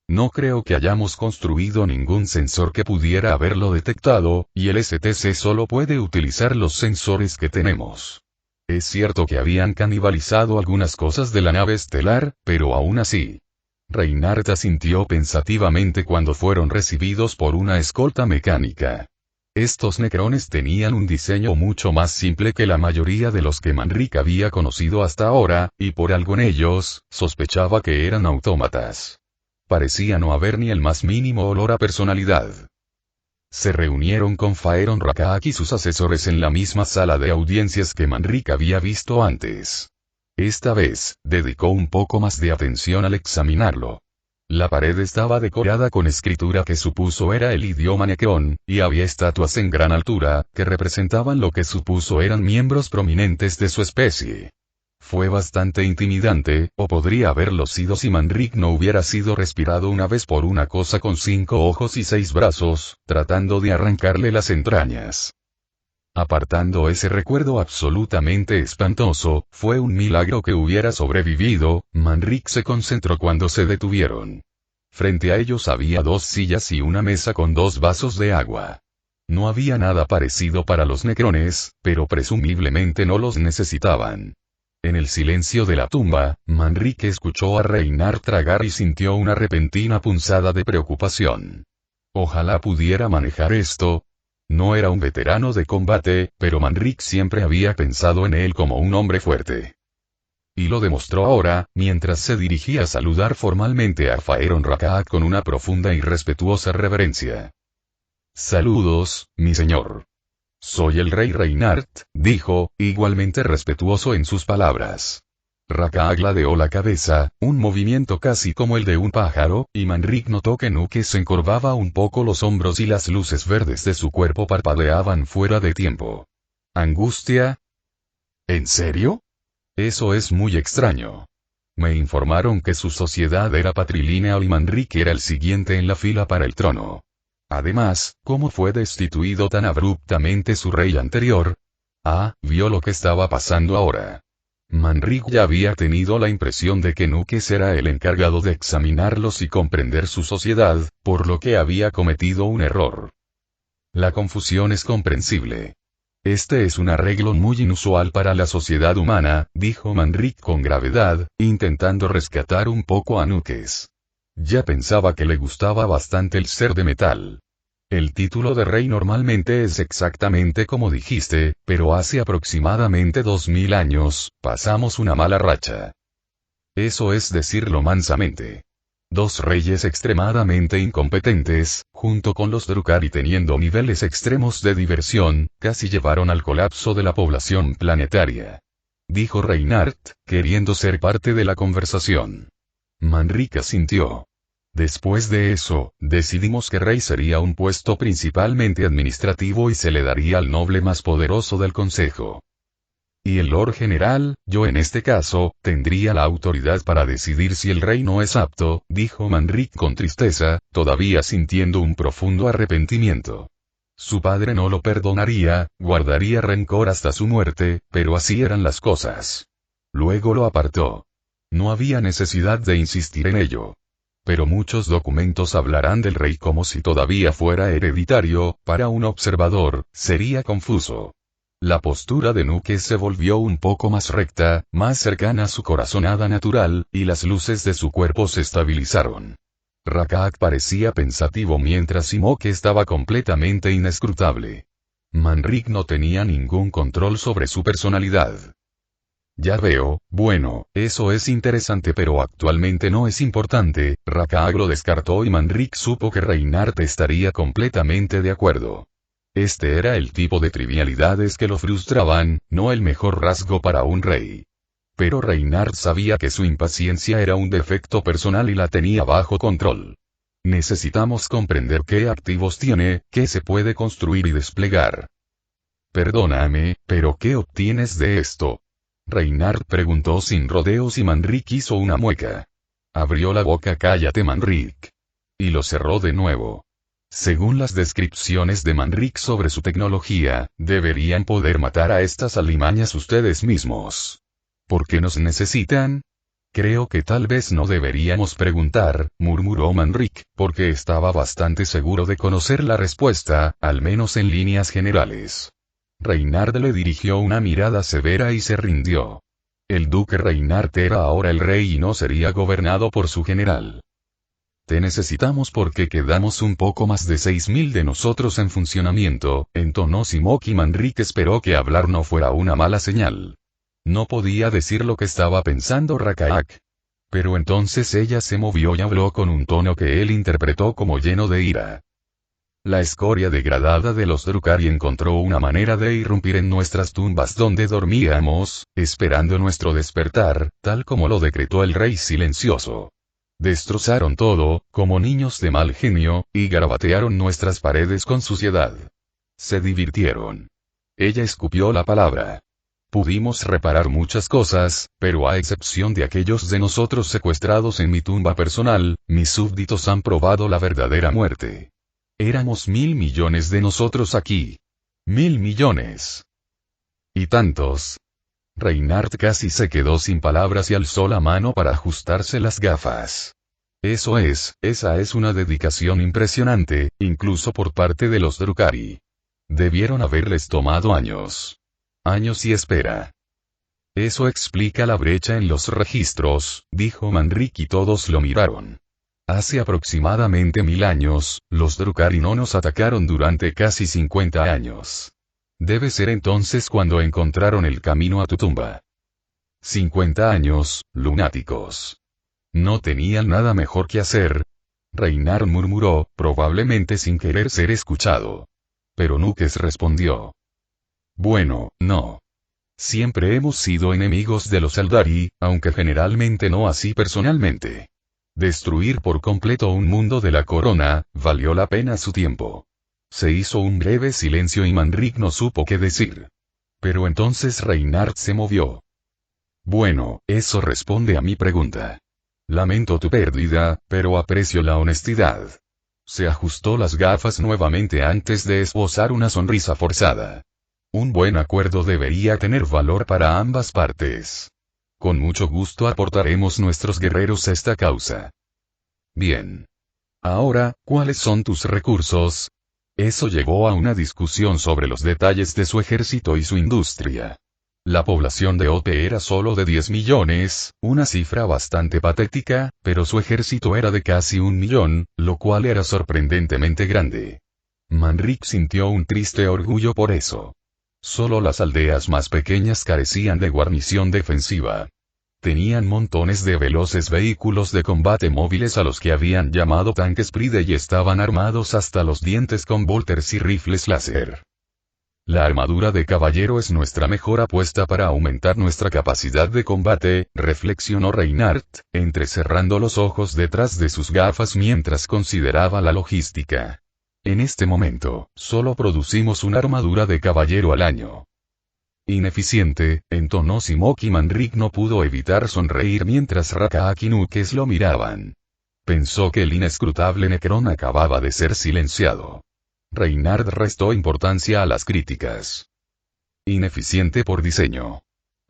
No creo que hayamos construido ningún sensor que pudiera haberlo detectado, y el STC solo puede utilizar los sensores que tenemos. Es cierto que habían canibalizado algunas cosas de la nave estelar, pero aún así. Reinhardt asintió pensativamente cuando fueron recibidos por una escolta mecánica. Estos necrones tenían un diseño mucho más simple que la mayoría de los que Manrique había conocido hasta ahora, y por algo en ellos, sospechaba que eran autómatas. Parecía no haber ni el más mínimo olor a personalidad. Se reunieron con Faeron Rakaak y sus asesores en la misma sala de audiencias que Manrique había visto antes. Esta vez, dedicó un poco más de atención al examinarlo. La pared estaba decorada con escritura que supuso era el idioma necrón, y había estatuas en gran altura, que representaban lo que supuso eran miembros prominentes de su especie. Fue bastante intimidante, o podría haberlo sido si Manrique no hubiera sido respirado una vez por una cosa con 5 ojos y 6 brazos, tratando de arrancarle las entrañas. Apartando ese recuerdo absolutamente espantoso, fue un milagro que hubiera sobrevivido. Manrique se concentró cuando se detuvieron. Frente a ellos había 2 sillas y una mesa con 2 vasos de agua. No había nada parecido para los necrones, pero presumiblemente no los necesitaban. En el silencio de la tumba, Manrique escuchó a Reinhardt tragar y sintió una repentina punzada de preocupación. Ojalá pudiera manejar esto. No era un veterano de combate, pero Manrique siempre había pensado en él como un hombre fuerte. Y lo demostró ahora, mientras se dirigía a saludar formalmente a Faeron Rakaak con una profunda y respetuosa reverencia. Saludos, mi señor. Soy el rey Reinhardt, dijo, igualmente respetuoso en sus palabras. Rakaak ladeó la cabeza, un movimiento casi como el de un pájaro, y Manrique notó que Nuke se encorvaba un poco los hombros y las luces verdes de su cuerpo parpadeaban fuera de tiempo. ¿Angustia? ¿En serio? Eso es muy extraño. Me informaron que su sociedad era patrilineal y Manrique era el siguiente en la fila para el trono. Además, ¿cómo fue destituido tan abruptamente su rey anterior? Ah, vio lo que estaba pasando ahora. Manrique ya había tenido la impresión de que Nuke era el encargado de examinarlos y comprender su sociedad, por lo que había cometido un error. La confusión es comprensible. Este es un arreglo muy inusual para la sociedad humana, dijo Manrique con gravedad, intentando rescatar un poco a Nuke. Ya pensaba que le gustaba bastante el ser de metal. El título de rey normalmente es exactamente como dijiste, pero hace aproximadamente 2000 años, pasamos una mala racha. Eso es decirlo mansamente. 2 reyes extremadamente incompetentes, junto con los Drukhari teniendo niveles extremos de diversión, casi llevaron al colapso de la población planetaria. Dijo Reinhardt, queriendo ser parte de la conversación. Manrique asintió. Después de eso, decidimos que rey sería un puesto principalmente administrativo y se le daría al noble más poderoso del consejo. Y el Lord General, yo en este caso, tendría la autoridad para decidir si el rey no es apto, dijo Manrique con tristeza, todavía sintiendo un profundo arrepentimiento. Su padre no lo perdonaría, guardaría rencor hasta su muerte, pero así eran las cosas. Luego lo apartó. No había necesidad de insistir en ello. Pero muchos documentos hablarán del rey como si todavía fuera hereditario, para un observador, sería confuso. La postura de Nuke se volvió un poco más recta, más cercana a su corazonada natural, y las luces de su cuerpo se estabilizaron. Rakaak parecía pensativo mientras Simoke estaba completamente inescrutable. Manrik no tenía ningún control sobre su personalidad. Ya veo, bueno, eso es interesante pero actualmente no es importante, Rakaak lo descartó y Manrik supo que Reinhardt estaría completamente de acuerdo. Este era el tipo de trivialidades que lo frustraban, no el mejor rasgo para un rey. Pero Reinhardt sabía que su impaciencia era un defecto personal y la tenía bajo control. Necesitamos comprender qué activos tiene, qué se puede construir y desplegar. Perdóname, pero ¿qué obtienes de esto? Reinhardt preguntó sin rodeos y Manrik hizo una mueca. Abrió la boca. Cállate Manrik. Y lo cerró de nuevo. Según las descripciones de Manrik sobre su tecnología, deberían poder matar a estas alimañas ustedes mismos. ¿Por qué nos necesitan? Creo que tal vez no deberíamos preguntar, murmuró Manrik, porque estaba bastante seguro de conocer la respuesta, al menos en líneas generales. Reinhardt le dirigió una mirada severa y se rindió. El duque Reinhardt era ahora el rey y no sería gobernado por su general. Te necesitamos porque quedamos un poco más de 6.000 de nosotros en funcionamiento, entonó Simoke y Manrik esperó que hablar no fuera una mala señal. No podía decir lo que estaba pensando Rakaak. Pero entonces ella se movió y habló con un tono que él interpretó como lleno de ira. La escoria degradada de los Drukhari encontró una manera de irrumpir en nuestras tumbas donde dormíamos, esperando nuestro despertar, tal como lo decretó el rey silencioso. Destrozaron todo, como niños de mal genio, y garabatearon nuestras paredes con suciedad. Se divirtieron. Ella escupió la palabra. Pudimos reparar muchas cosas, pero a excepción de aquellos de nosotros secuestrados en mi tumba personal, mis súbditos han probado la verdadera muerte. Éramos 1.000 millones de nosotros aquí. 1.000 millones. ¿Y tantos? Reinhardt casi se quedó sin palabras y alzó la mano para ajustarse las gafas. Esa es una dedicación impresionante, incluso por parte de los Drukhari. Debieron haberles tomado años. Años y espera. Eso explica la brecha en los registros, dijo Manrik y todos lo miraron. Hace aproximadamente 1000 años, los Drukhari no nos atacaron durante casi 50 años. Debe ser entonces cuando encontraron el camino a tu tumba. 50 años, lunáticos. No tenían nada mejor que hacer. Reinhardt murmuró, probablemente sin querer ser escuchado. Pero Nukes respondió. Bueno, no. Siempre hemos sido enemigos de los Eldari, aunque generalmente no así personalmente. Destruir por completo un mundo de la corona, valió la pena su tiempo. Se hizo un breve silencio y Manrik no supo qué decir. Pero entonces Reinhardt se movió. Bueno, eso responde a mi pregunta. Lamento tu pérdida, pero aprecio la honestidad. Se ajustó las gafas nuevamente antes de esbozar una sonrisa forzada. Un buen acuerdo debería tener valor para ambas partes. Con mucho gusto aportaremos nuestros guerreros a esta causa. Bien. Ahora, ¿cuáles son tus recursos? Eso llevó a una discusión sobre los detalles de su ejército y su industria. La población de Ope era solo de 10 millones, una cifra bastante patética, pero su ejército era de casi 1 millón, lo cual era sorprendentemente grande. Manrik sintió un triste orgullo por eso. Solo las aldeas más pequeñas carecían de guarnición defensiva. Tenían montones de veloces vehículos de combate móviles a los que habían llamado tanques Pride y estaban armados hasta los dientes con bolters y rifles láser. La armadura de caballero es nuestra mejor apuesta para aumentar nuestra capacidad de combate, reflexionó Reinhardt, entrecerrando los ojos detrás de sus gafas mientras consideraba la logística. En este momento, solo producimos una armadura de caballero al año. Ineficiente, entonó Simoke y Manrik no pudo evitar sonreír mientras Rakaak y Nukes lo miraban. Pensó que el inescrutable Necron acababa de ser silenciado. Reinhardt restó importancia a las críticas. Ineficiente por diseño.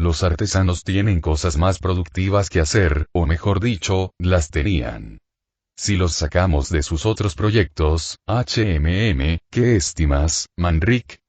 Los artesanos tienen cosas más productivas que hacer, o mejor dicho, las tenían. Si los sacamos de sus otros proyectos, ¿qué estimas, Manrik?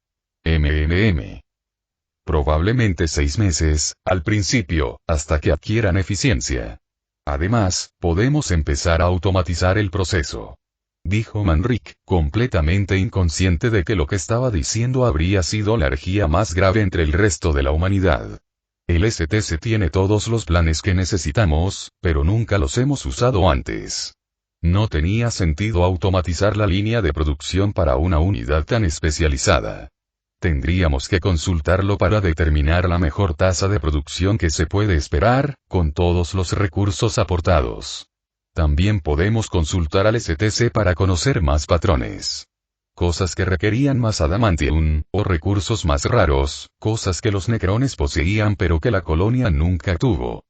Probablemente 6 meses, al principio, hasta que adquieran eficiencia. Además, podemos empezar a automatizar el proceso. Dijo Manrik, completamente inconsciente de que lo que estaba diciendo habría sido la herejía más grave entre el resto de la humanidad. El STC tiene todos los planes que necesitamos, pero nunca los hemos usado antes. No tenía sentido automatizar la línea de producción para una unidad tan especializada. Tendríamos que consultarlo para determinar la mejor tasa de producción que se puede esperar, con todos los recursos aportados. También podemos consultar al STC para conocer más patrones. Cosas que requerían más adamantium, o recursos más raros, cosas que los necrones poseían pero que la colonia nunca tuvo.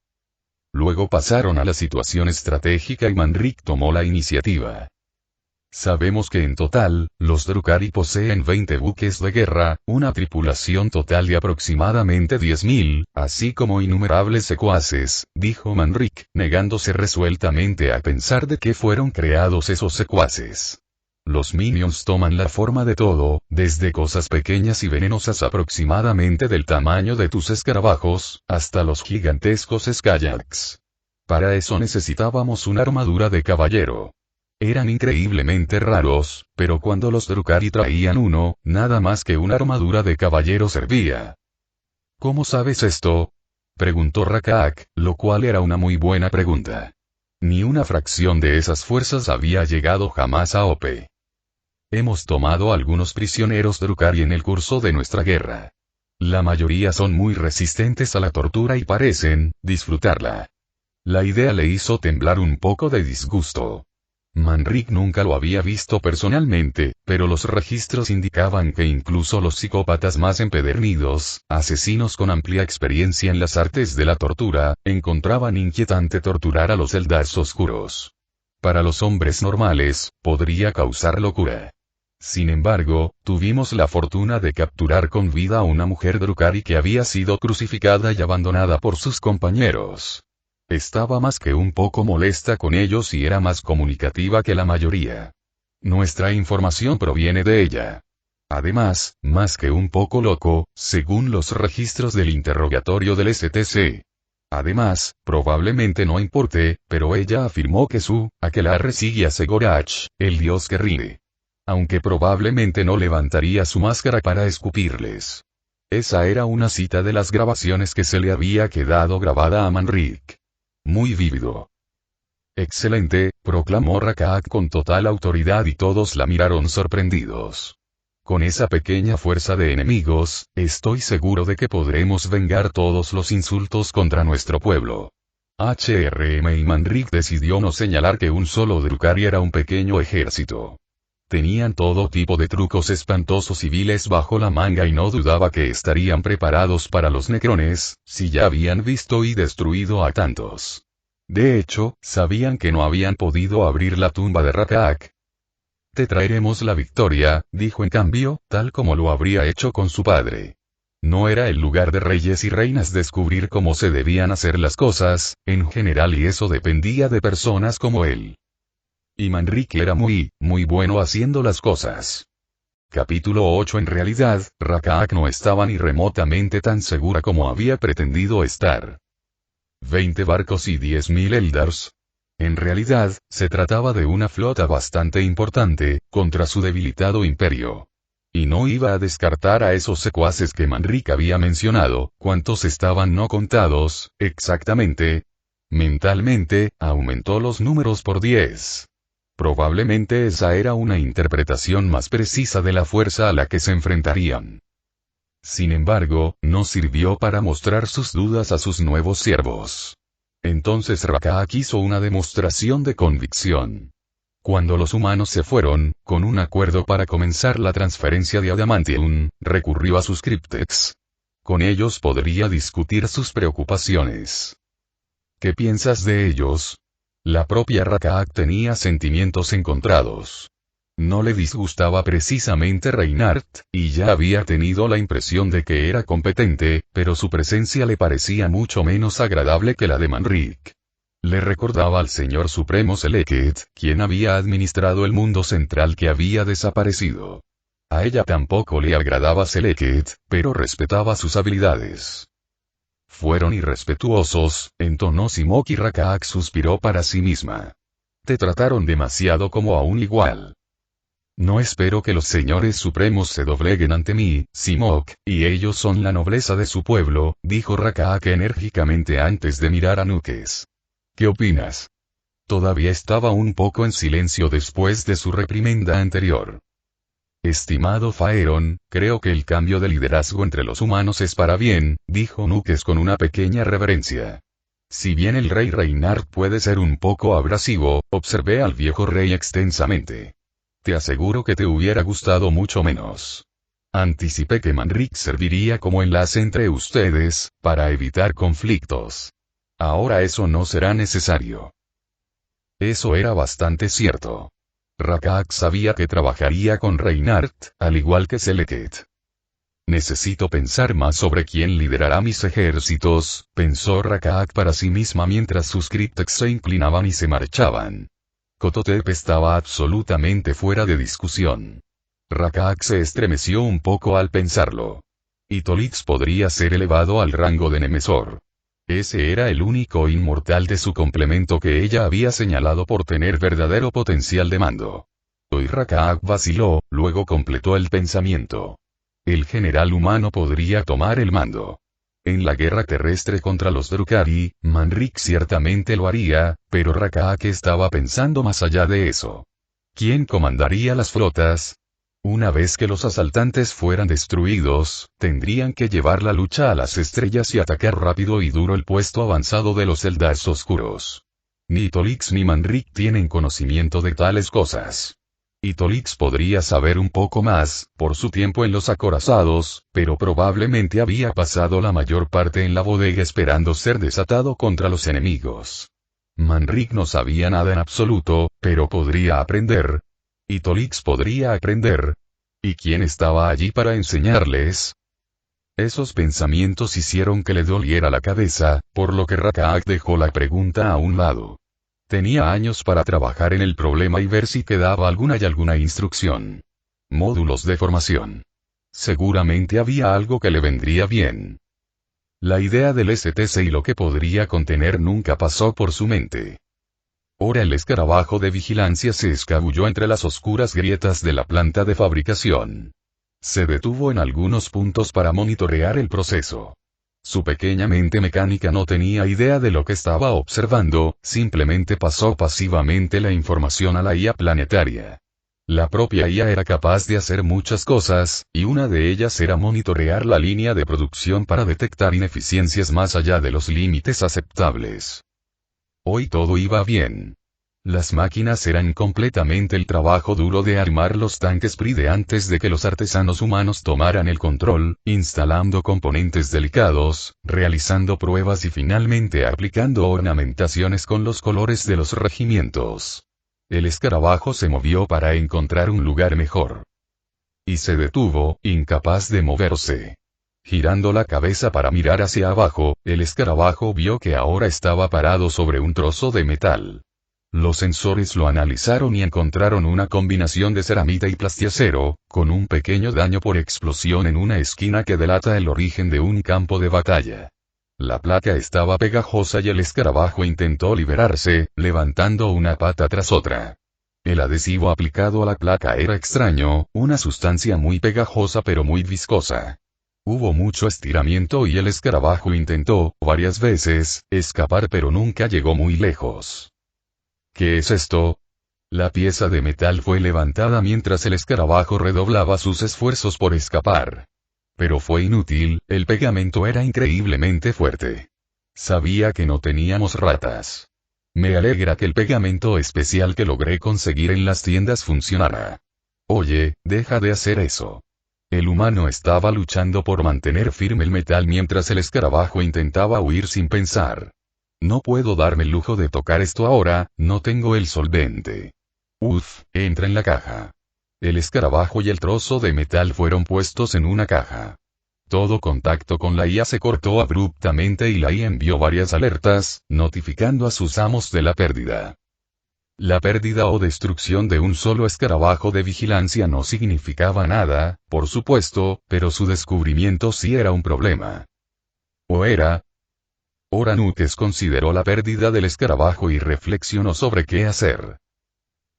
Luego pasaron a la situación estratégica y Manrik tomó la iniciativa. Sabemos que en total, los Drukhari poseen 20 buques de guerra, una tripulación total de aproximadamente 10.000, así como innumerables secuaces, dijo Manrik, negándose resueltamente a pensar de qué fueron creados esos secuaces. Los minions toman la forma de todo, desde cosas pequeñas y venenosas aproximadamente del tamaño de tus escarabajos, hasta los gigantescos Skayaks. Para eso necesitábamos una armadura de caballero. Eran increíblemente raros, pero cuando los Drukhari traían uno, nada más que una armadura de caballero servía. ¿Cómo sabes esto? Preguntó Rakaak, lo cual era una muy buena pregunta. Ni una fracción de esas fuerzas había llegado jamás a Ope. Hemos tomado algunos prisioneros Drukhari en el curso de nuestra guerra. La mayoría son muy resistentes a la tortura y parecen disfrutarla. La idea le hizo temblar un poco de disgusto. Manrik nunca lo había visto personalmente, pero los registros indicaban que incluso los psicópatas más empedernidos, asesinos con amplia experiencia en las artes de la tortura, encontraban inquietante torturar a los Eldars oscuros. Para los hombres normales, podría causar locura. Sin embargo, tuvimos la fortuna de capturar con vida a una mujer Drukhari que había sido crucificada y abandonada por sus compañeros. Estaba más que un poco molesta con ellos y era más comunicativa que la mayoría. Nuestra información proviene de ella. Además, más que un poco loco, según los registros del interrogatorio del STC. Además, probablemente no importe, pero ella afirmó que su aquelarre sigue a Segorach, el dios que ríe. Aunque probablemente no levantaría su máscara para escupirles. Esa era una cita de las grabaciones que se le había quedado grabada a Manrik. Muy vívido. Excelente, proclamó Rakaak con total autoridad y todos la miraron sorprendidos. Con esa pequeña fuerza de enemigos, estoy seguro de que podremos vengar todos los insultos contra nuestro pueblo. HRM y Manrik decidió no señalar que un solo Drukhari era un pequeño ejército. Tenían todo tipo de trucos espantosos civiles bajo la manga y no dudaba que estarían preparados para los necrones, si ya habían visto y destruido a tantos. De hecho, sabían que no habían podido abrir la tumba de Rakaak. Te traeremos la victoria, dijo en cambio, tal como lo habría hecho con su padre. No era el lugar de reyes y reinas descubrir cómo se debían hacer las cosas, en general, y eso dependía de personas como él. Y Manrik era muy bueno haciendo las cosas. Capítulo 8. En realidad, Rakaak no estaba ni remotamente tan segura como había pretendido estar. 20 barcos y 10.000 Eldars. En realidad, se trataba de una flota bastante importante, contra su debilitado imperio. Y no iba a descartar a esos secuaces que Manrik había mencionado, cuántos estaban no contados, exactamente. Mentalmente, aumentó los números por 10. Probablemente esa era una interpretación más precisa de la fuerza a la que se enfrentarían. Sin embargo, no sirvió para mostrar sus dudas a sus nuevos siervos. Entonces Rakaak hizo una demostración de convicción. Cuando los humanos se fueron, con un acuerdo para comenzar la transferencia de adamantium, recurrió a sus cryptex. Con ellos podría discutir sus preocupaciones. ¿Qué piensas de ellos? La propia Rakaak tenía sentimientos encontrados. No le disgustaba precisamente Reinhardt, y ya había tenido la impresión de que era competente, pero su presencia le parecía mucho menos agradable que la de Manrique. Le recordaba al señor supremo Seleket, quien había administrado el mundo central que había desaparecido. A ella tampoco le agradaba Seleket, pero respetaba sus habilidades. Fueron irrespetuosos, entonó Simok y Rakaak suspiró para sí misma. Te trataron demasiado como a un igual. No espero que los señores supremos se dobleguen ante mí, Simok, y ellos son la nobleza de su pueblo, dijo Rakaak enérgicamente antes de mirar a Nukes. ¿Qué opinas? Todavía estaba un poco en silencio después de su reprimenda anterior. Estimado Faeron, creo que el cambio de liderazgo entre los humanos es para bien, dijo Nukes con una pequeña reverencia. Si bien el rey Reinhardt puede ser un poco abrasivo, observé al viejo rey extensamente. Te aseguro que te hubiera gustado mucho menos. Anticipé que Manrique serviría como enlace entre ustedes, para evitar conflictos. Ahora eso no será necesario. Eso era bastante cierto. Rakaak sabía que trabajaría con Reinhardt, al igual que Seleket. Necesito pensar más sobre quién liderará mis ejércitos, pensó Rakaak para sí misma mientras sus Cryptex se inclinaban y se marchaban. Kototep estaba absolutamente fuera de discusión. Rakaak se estremeció un poco al pensarlo. Itolix podría ser elevado al rango de Nemesor. Ese era el único inmortal de su complemento que ella había señalado por tener verdadero potencial de mando. Y Rakaak vaciló, luego completó el pensamiento. El general humano podría tomar el mando. En la guerra terrestre contra los Drukhari, Manrique ciertamente lo haría, pero Rakaak estaba pensando más allá de eso. ¿Quién comandaría las flotas? Una vez que los asaltantes fueran destruidos, tendrían que llevar la lucha a las estrellas y atacar rápido y duro el puesto avanzado de los Eldars oscuros. Ni Itolix ni Manrique tienen conocimiento de tales cosas. Itolix podría saber un poco más, por su tiempo en los acorazados, pero probablemente había pasado la mayor parte en la bodega esperando ser desatado contra los enemigos. Manrique no sabía nada en absoluto, pero podría aprender. Itolix podría aprender. ¿Y quién estaba allí para enseñarles? Esos pensamientos hicieron que le doliera la cabeza, por lo que Rakaak dejó la pregunta a un lado. Tenía años para trabajar en el problema y ver si quedaba alguna instrucción. Módulos de formación. Seguramente había algo que le vendría bien. La idea del STC y lo que podría contener nunca pasó por su mente. Ahora el escarabajo de vigilancia se escabulló entre las oscuras grietas de la planta de fabricación. Se detuvo en algunos puntos para monitorear el proceso. Su pequeña mente mecánica no tenía idea de lo que estaba observando, simplemente pasó pasivamente la información a la IA planetaria. La propia IA era capaz de hacer muchas cosas, y una de ellas era monitorear la línea de producción para detectar ineficiencias más allá de los límites aceptables. Hoy todo iba bien. Las máquinas eran completamente el trabajo duro de armar los tanques Pride antes de que los artesanos humanos tomaran el control, instalando componentes delicados, realizando pruebas y finalmente aplicando ornamentaciones con los colores de los regimientos. El escarabajo se movió para encontrar un lugar mejor. Y se detuvo, incapaz de moverse. Girando la cabeza para mirar hacia abajo, el escarabajo vio que ahora estaba parado sobre un trozo de metal. Los sensores lo analizaron y encontraron una combinación de ceramita y plastiacero, con un pequeño daño por explosión en una esquina que delata el origen de un campo de batalla. La placa estaba pegajosa y el escarabajo intentó liberarse, levantando una pata tras otra. El adhesivo aplicado a la placa era extraño, una sustancia muy pegajosa pero muy viscosa. Hubo mucho estiramiento y el escarabajo intentó, varias veces, escapar pero nunca llegó muy lejos. ¿Qué es esto? La pieza de metal fue levantada mientras el escarabajo redoblaba sus esfuerzos por escapar. Pero fue inútil, el pegamento era increíblemente fuerte. Sabía que no teníamos ratas. Me alegra que el pegamento especial que logré conseguir en las tiendas funcionara. Oye, deja de hacer eso. El humano estaba luchando por mantener firme el metal mientras el escarabajo intentaba huir sin pensar. No puedo darme el lujo de tocar esto ahora, no tengo el solvente. Entra en la caja. El escarabajo y el trozo de metal fueron puestos en una caja. Todo contacto con la IA se cortó abruptamente y la IA envió varias alertas, notificando a sus amos de la pérdida. La pérdida o destrucción de un solo escarabajo de vigilancia no significaba nada, por supuesto, pero su descubrimiento sí era un problema. ¿O era? Ahora Nukes consideró la pérdida del escarabajo y reflexionó sobre qué hacer.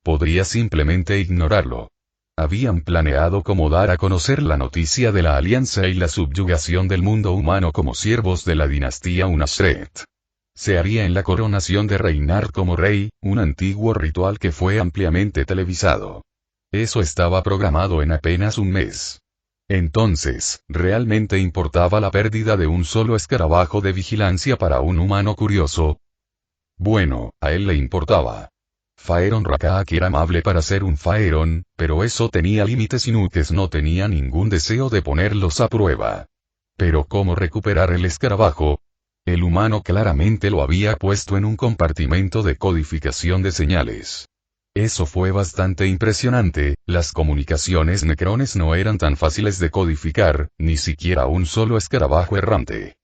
Podría simplemente ignorarlo. Habían planeado cómo dar a conocer la noticia de la alianza y la subyugación del mundo humano como siervos de la dinastía Unashret. Se haría en la coronación de reinar como rey, un antiguo ritual que fue ampliamente televisado. Eso estaba programado en apenas un mes. Entonces, ¿realmente importaba la pérdida de un solo escarabajo de vigilancia para un humano curioso? Bueno, a él le importaba. Faeron Rakaak era amable para ser un Faeron, pero eso tenía límites y Nukes no tenía ningún deseo de ponerlos a prueba. Pero ¿cómo recuperar el escarabajo? El humano claramente lo había puesto en un compartimento de codificación de señales. Eso fue bastante impresionante, las comunicaciones necrones no eran tan fáciles de codificar, ni siquiera un solo escarabajo errante.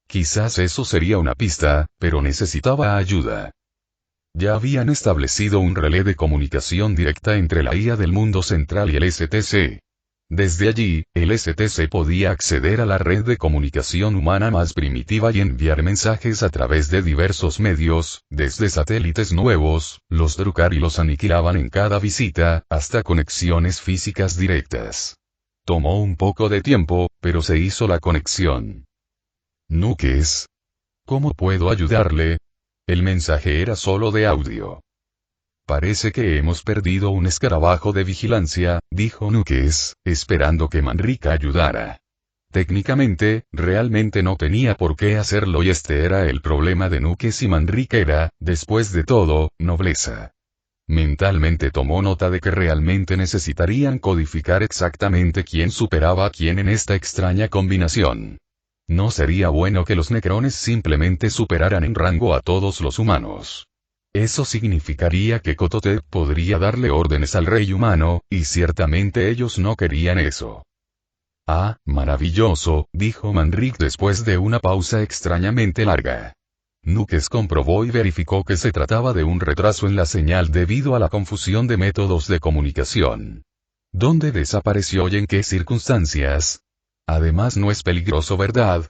Quizás eso sería una pista, pero necesitaba ayuda. Ya habían establecido un relé de comunicación directa entre la IA del mundo central y el STC. Desde allí, el STC podía acceder a la red de comunicación humana más primitiva y enviar mensajes a través de diversos medios, desde satélites nuevos, los Drukari los aniquilaban en cada visita, hasta conexiones físicas directas. Tomó un poco de tiempo, pero se hizo la conexión. Nukes. ¿Cómo puedo ayudarle? El mensaje era solo de audio. Parece que hemos perdido un escarabajo de vigilancia, dijo Nukes, esperando que Manrika ayudara. Técnicamente, realmente no tenía por qué hacerlo y este era el problema de Nukes y Manrika era, después de todo, nobleza. Mentalmente tomó nota de que realmente necesitarían codificar exactamente quién superaba a quién en esta extraña combinación. No sería bueno que los necrones simplemente superaran en rango a todos los humanos. Eso significaría que Kototep podría darle órdenes al rey humano, y ciertamente ellos no querían eso. Ah, maravilloso, dijo Manrik después de una pausa extrañamente larga. Nukes comprobó y verificó que se trataba de un retraso en la señal debido a la confusión de métodos de comunicación. ¿Dónde desapareció y en qué circunstancias? Además no es peligroso, ¿verdad?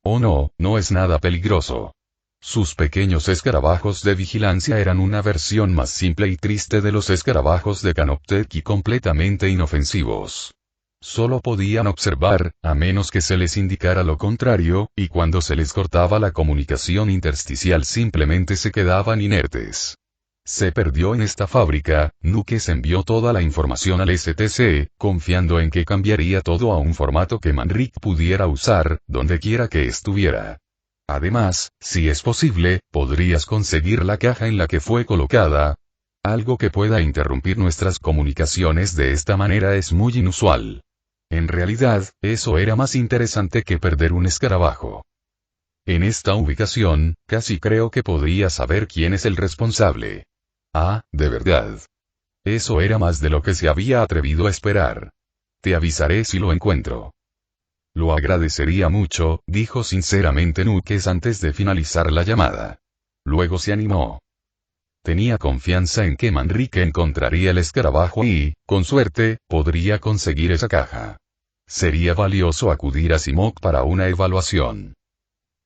Oh no, no es nada peligroso. Sus pequeños escarabajos de vigilancia eran una versión más simple y triste de los escarabajos de Canoptek y completamente inofensivos. Solo podían observar, a menos que se les indicara lo contrario, y cuando se les cortaba la comunicación intersticial simplemente se quedaban inertes. Se perdió en esta fábrica, Nukes envió toda la información al STC, confiando en que cambiaría todo a un formato que Manrik pudiera usar, donde quiera que estuviera. Además, si es posible, podrías conseguir la caja en la que fue colocada. Algo que pueda interrumpir nuestras comunicaciones de esta manera es muy inusual. En realidad, eso era más interesante que perder un escarabajo. En esta ubicación, casi creo que podría saber quién es el responsable. Ah, de verdad. Eso era más de lo que se había atrevido a esperar. Te avisaré si lo encuentro. Lo agradecería mucho, dijo sinceramente Nukes antes de finalizar la llamada. Luego se animó. Tenía confianza en que Manrike encontraría el escarabajo y, con suerte, podría conseguir esa caja. Sería valioso acudir a Simok para una evaluación.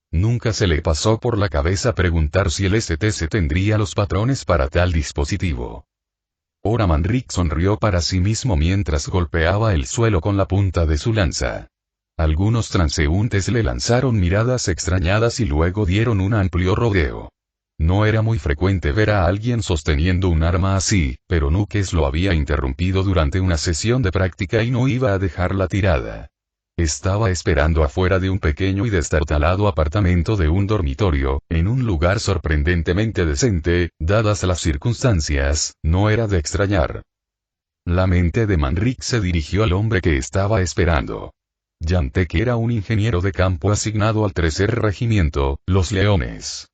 Nunca se le pasó por la cabeza preguntar si el STC tendría los patrones para tal dispositivo. Ahora Manrik sonrió para sí mismo mientras golpeaba el suelo con la punta de su lanza. Algunos transeúntes le lanzaron miradas extrañadas y luego dieron un amplio rodeo. No era muy frecuente ver a alguien sosteniendo un arma así, pero Nukes lo había interrumpido durante una sesión de práctica y no iba a dejarla tirada. Estaba esperando afuera de un pequeño y destartalado apartamento de un dormitorio, en un lugar sorprendentemente decente, dadas las circunstancias, no era de extrañar. La mente de Manrik se dirigió al hombre que estaba esperando. Jantek era un ingeniero de campo asignado al tercer regimiento, los Leones.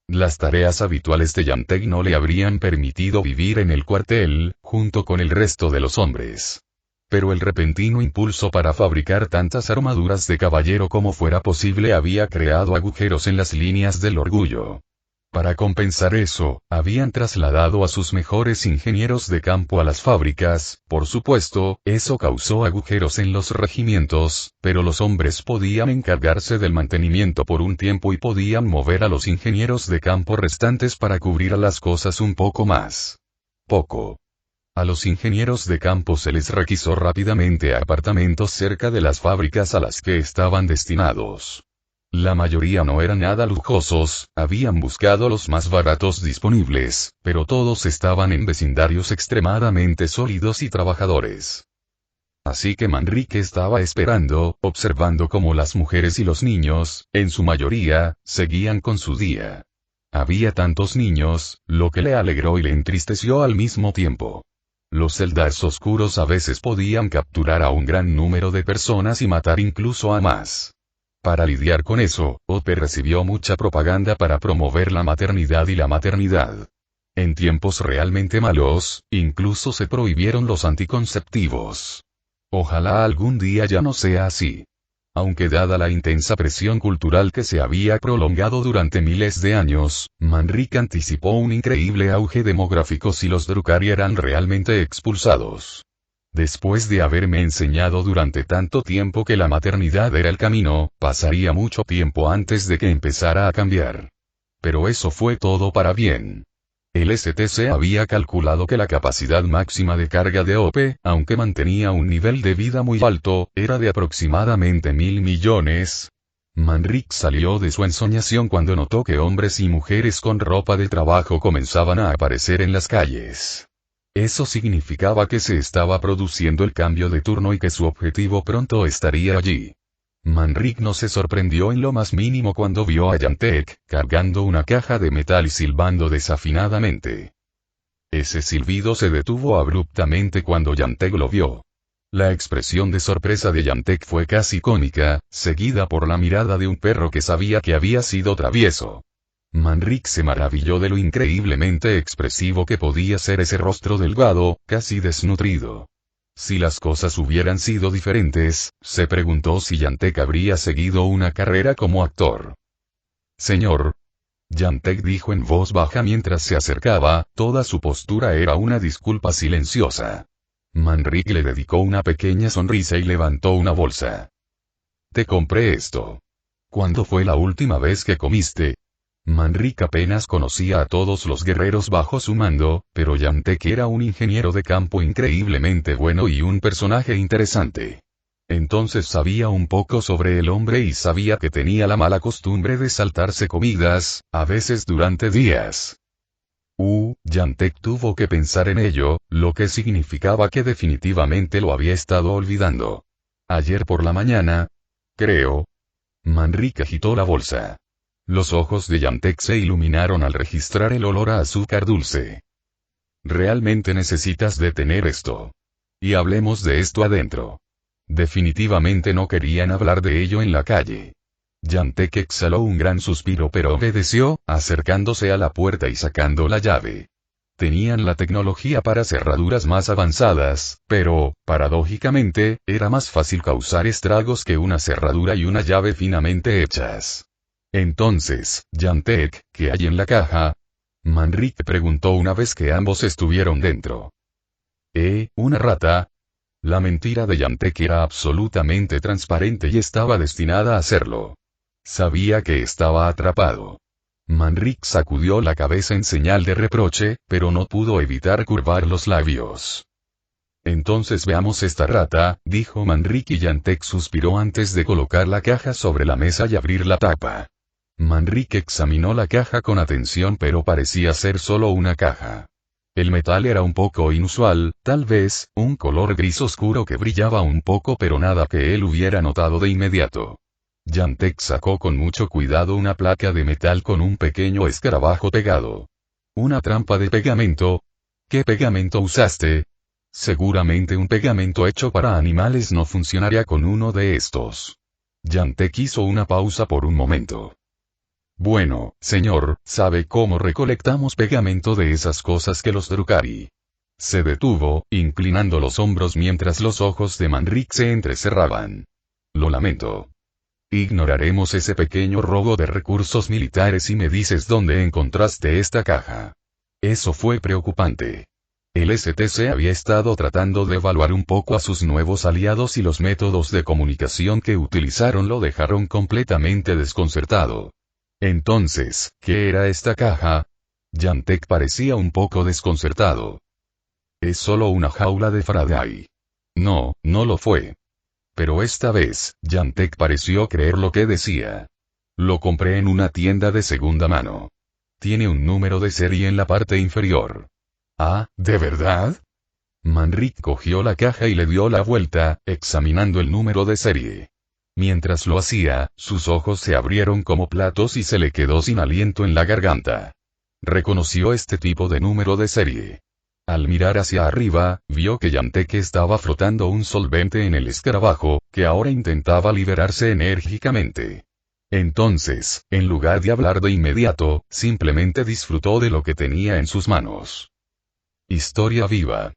Las tareas habituales de Yantek no le habrían permitido vivir en el cuartel, junto con el resto de los hombres. Pero el repentino impulso para fabricar tantas armaduras de caballero como fuera posible había creado agujeros en las líneas del orgullo. Para compensar eso, habían trasladado a sus mejores ingenieros de campo a las fábricas, por supuesto, eso causó agujeros en los regimientos, pero los hombres podían encargarse del mantenimiento por un tiempo y podían mover a los ingenieros de campo restantes para cubrir a las cosas un poco más. A los ingenieros de campo se les requisó rápidamente apartamentos cerca de las fábricas a las que estaban destinados. La mayoría no eran nada lujosos, habían buscado los más baratos disponibles, pero todos estaban en vecindarios extremadamente sólidos y trabajadores. Así que Manrique estaba esperando, observando cómo las mujeres y los niños, en su mayoría, seguían con su día. Había tantos niños, lo que le alegró y le entristeció al mismo tiempo. Los celdas oscuros a veces podían capturar a un gran número de personas y matar incluso a más. Para lidiar con eso, Ope recibió mucha propaganda para promover la maternidad y la maternidad. En tiempos realmente malos, incluso se prohibieron los anticonceptivos. Ojalá algún día ya no sea así. Aunque dada la intensa presión cultural que se había prolongado durante miles de años, Manrique anticipó un increíble auge demográfico si los Drukari eran realmente expulsados. Después de haberme enseñado durante tanto tiempo que la maternidad era el camino, pasaría mucho tiempo antes de que empezara a cambiar. Pero eso fue todo para bien. El STC había calculado que la capacidad máxima de carga de OPE, aunque mantenía un nivel de vida muy alto, era de aproximadamente 1.000 millones. Manrique salió de su ensoñación cuando notó que hombres y mujeres con ropa de trabajo comenzaban a aparecer en las calles. Eso significaba que se estaba produciendo el cambio de turno y que su objetivo pronto estaría allí. Manrique no se sorprendió en lo más mínimo cuando vio a Yantek, cargando una caja de metal y silbando desafinadamente. Ese silbido se detuvo abruptamente cuando Yantek lo vio. La expresión de sorpresa de Yantek fue casi cómica, seguida por la mirada de un perro que sabía que había sido travieso. Manrique se maravilló de lo increíblemente expresivo que podía ser ese rostro delgado, casi desnutrido. Si las cosas hubieran sido diferentes, se preguntó si Yantek habría seguido una carrera como actor. Señor. Yantek dijo en voz baja mientras se acercaba, toda su postura era una disculpa silenciosa. Manrique le dedicó una pequeña sonrisa y levantó una bolsa. Te compré esto. ¿Cuándo fue la última vez que comiste? Manrique apenas conocía a todos los guerreros bajo su mando, pero Yantek era un ingeniero de campo increíblemente bueno y un personaje interesante. Entonces sabía un poco sobre el hombre y sabía que tenía la mala costumbre de saltarse comidas, a veces durante días. Yantek tuvo que pensar en ello, lo que significaba que definitivamente lo había estado olvidando. Ayer por la mañana, creo. Manrique agitó la bolsa. Los ojos de Yantek se iluminaron al registrar el olor a azúcar dulce. Realmente necesitas detener esto. Y hablemos de esto adentro. Definitivamente no querían hablar de ello en la calle. Yantek exhaló un gran suspiro pero obedeció, acercándose a la puerta y sacando la llave. Tenían la tecnología para cerraduras más avanzadas, pero, paradójicamente, era más fácil causar estragos que una cerradura y una llave finamente hechas. Entonces, Yantek, ¿qué hay en la caja? Manrique preguntó una vez que ambos estuvieron dentro. ¿Una rata? La mentira de Yantek era absolutamente transparente y estaba destinada a serlo. Sabía que estaba atrapado. Manrique sacudió la cabeza en señal de reproche, pero no pudo evitar curvar los labios. Entonces veamos esta rata, dijo Manrique y Yantek suspiró antes de colocar la caja sobre la mesa y abrir la tapa. Manrique examinó la caja con atención pero parecía ser solo una caja. El metal era un poco inusual, tal vez, un color gris oscuro que brillaba un poco pero nada que él hubiera notado de inmediato. Yantek sacó con mucho cuidado una placa de metal con un pequeño escarabajo pegado. ¿Una trampa de pegamento? ¿Qué pegamento usaste? Seguramente un pegamento hecho para animales no funcionaría con uno de estos. Yantek hizo una pausa por un momento. Bueno, señor, ¿sabe cómo recolectamos pegamento de esas cosas que los Drukari? Se detuvo, inclinando los hombros mientras los ojos de Manrik se entrecerraban. Lo lamento. Ignoraremos ese pequeño robo de recursos militares y me dices dónde encontraste esta caja. Eso fue preocupante. El STC había estado tratando de evaluar un poco a sus nuevos aliados y los métodos de comunicación que utilizaron lo dejaron completamente desconcertado. Entonces, ¿qué era esta caja? Jantek parecía un poco desconcertado. Es solo una jaula de Faraday. No, no lo fue. Pero esta vez, Jantek pareció creer lo que decía. Lo compré en una tienda de segunda mano. Tiene un número de serie en la parte inferior. Ah, ¿de verdad? Manrik cogió la caja y le dio la vuelta, examinando el número de serie. Mientras lo hacía, sus ojos se abrieron como platos y se le quedó sin aliento en la garganta. Reconoció este tipo de número de serie. Al mirar hacia arriba, vio que Jantek estaba frotando un solvente en el escarabajo, que ahora intentaba liberarse enérgicamente. Entonces, en lugar de hablar de inmediato, simplemente disfrutó de lo que tenía en sus manos. Historia viva.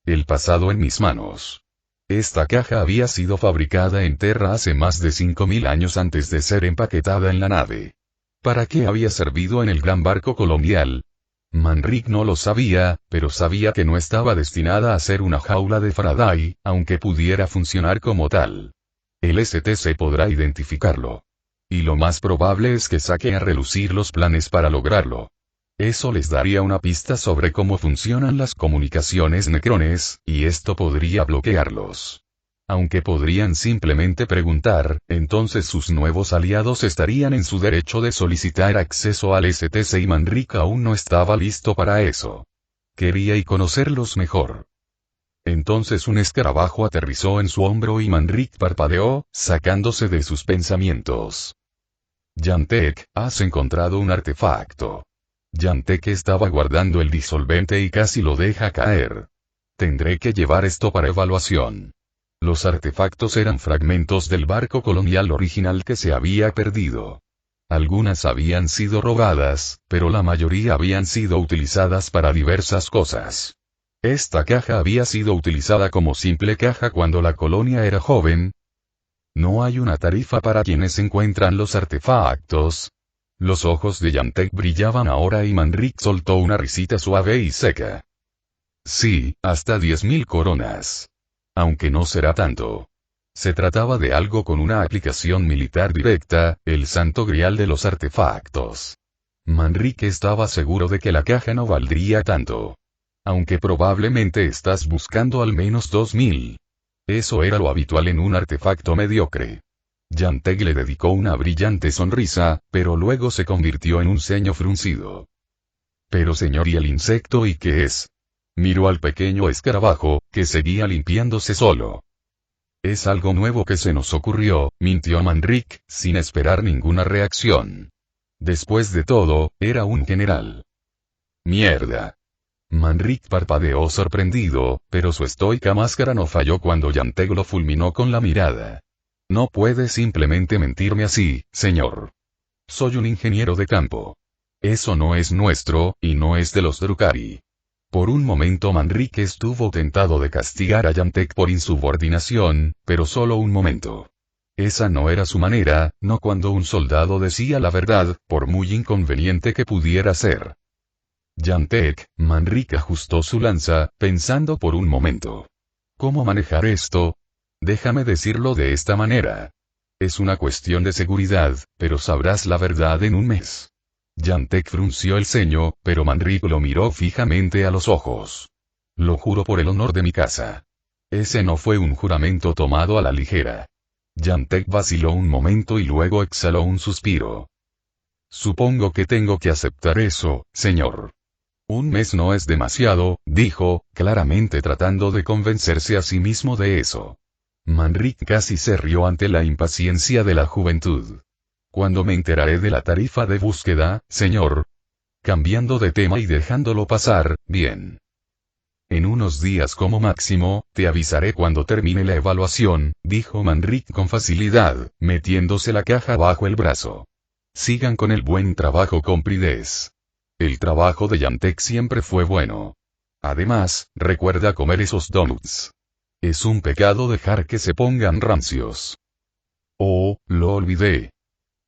El pasado en mis manos. Esta caja había sido fabricada en Terra hace más de 5000 años antes de ser empaquetada en la nave. ¿Para qué había servido en el gran barco colonial? Manrik no lo sabía, pero sabía que no estaba destinada a ser una jaula de Faraday, aunque pudiera funcionar como tal. El STC podrá identificarlo. Y lo más probable es que saque a relucir los planes para lograrlo. Eso les daría una pista sobre cómo funcionan las comunicaciones necrones, y esto podría bloquearlos. Aunque podrían simplemente preguntar, entonces sus nuevos aliados estarían en su derecho de solicitar acceso al STC y Manrik aún no estaba listo para eso. Quería conocerlos mejor. Entonces un escarabajo aterrizó en su hombro y Manrik parpadeó, sacándose de sus pensamientos. Jantek, has encontrado un artefacto. Jantek estaba guardando el disolvente y casi lo deja caer. Tendré que llevar esto para evaluación. Los artefactos eran fragmentos del barco colonial original que se había perdido. Algunas habían sido robadas, pero la mayoría habían sido utilizadas para diversas cosas. Esta caja había sido utilizada como simple caja cuando la colonia era joven. No hay una tarifa para quienes encuentran los artefactos. Los ojos de Jantek brillaban ahora y Manrik soltó una risita suave y seca. Sí, hasta 10.000 coronas. Aunque no será tanto. Se trataba de algo con una aplicación militar directa, el santo grial de los artefactos. Manrik estaba seguro de que la caja no valdría tanto. Aunque probablemente estás buscando al menos 2.000. Eso era lo habitual en un artefacto mediocre. Jantek le dedicó una brillante sonrisa, pero luego se convirtió en un ceño fruncido. Pero señor, ¿y el insecto y qué es? Miró al pequeño escarabajo, que seguía limpiándose solo. Es algo nuevo que se nos ocurrió, mintió Manrik, sin esperar ninguna reacción. Después de todo, era un general. Mierda. Manrik parpadeó sorprendido, pero su estoica máscara no falló cuando Jantek lo fulminó con la mirada. No puede simplemente mentirme así, señor. Soy un ingeniero de campo. Eso no es nuestro, y no es de los Drukari. Por un momento Manrik estuvo tentado de castigar a Jantek por insubordinación, pero solo un momento. Esa no era su manera, no cuando un soldado decía la verdad, por muy inconveniente que pudiera ser. Jantek, Manrik ajustó su lanza, pensando por un momento. ¿Cómo manejar esto? Déjame decirlo de esta manera. Es una cuestión de seguridad, pero sabrás la verdad en un mes. Jantek frunció el ceño, pero Manrik lo miró fijamente a los ojos. Lo juro por el honor de mi casa. Ese no fue un juramento tomado a la ligera. Jantek vaciló un momento y luego exhaló un suspiro. Supongo que tengo que aceptar eso, señor. Un mes no es demasiado, dijo, claramente tratando de convencerse a sí mismo de eso. Manrik casi se rió ante la impaciencia de la juventud. ¿Cuándo me enteraré de la tarifa de búsqueda, señor? Cambiando de tema y dejándolo pasar, bien. En unos días como máximo, te avisaré cuando termine la evaluación, dijo Manrik con facilidad, metiéndose la caja bajo el brazo. Sigan con el buen trabajo con Prides. El trabajo de Yantek siempre fue bueno. Además, recuerda comer esos donuts. Es un pecado dejar que se pongan rancios. Oh, lo olvidé.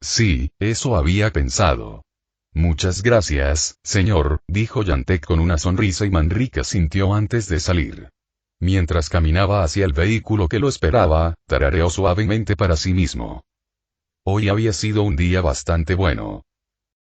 Sí, eso había pensado. Muchas gracias, señor, dijo Yantek con una sonrisa y Manrika sintió antes de salir. Mientras caminaba hacia el vehículo que lo esperaba, tarareó suavemente para sí mismo. Hoy había sido un día bastante bueno.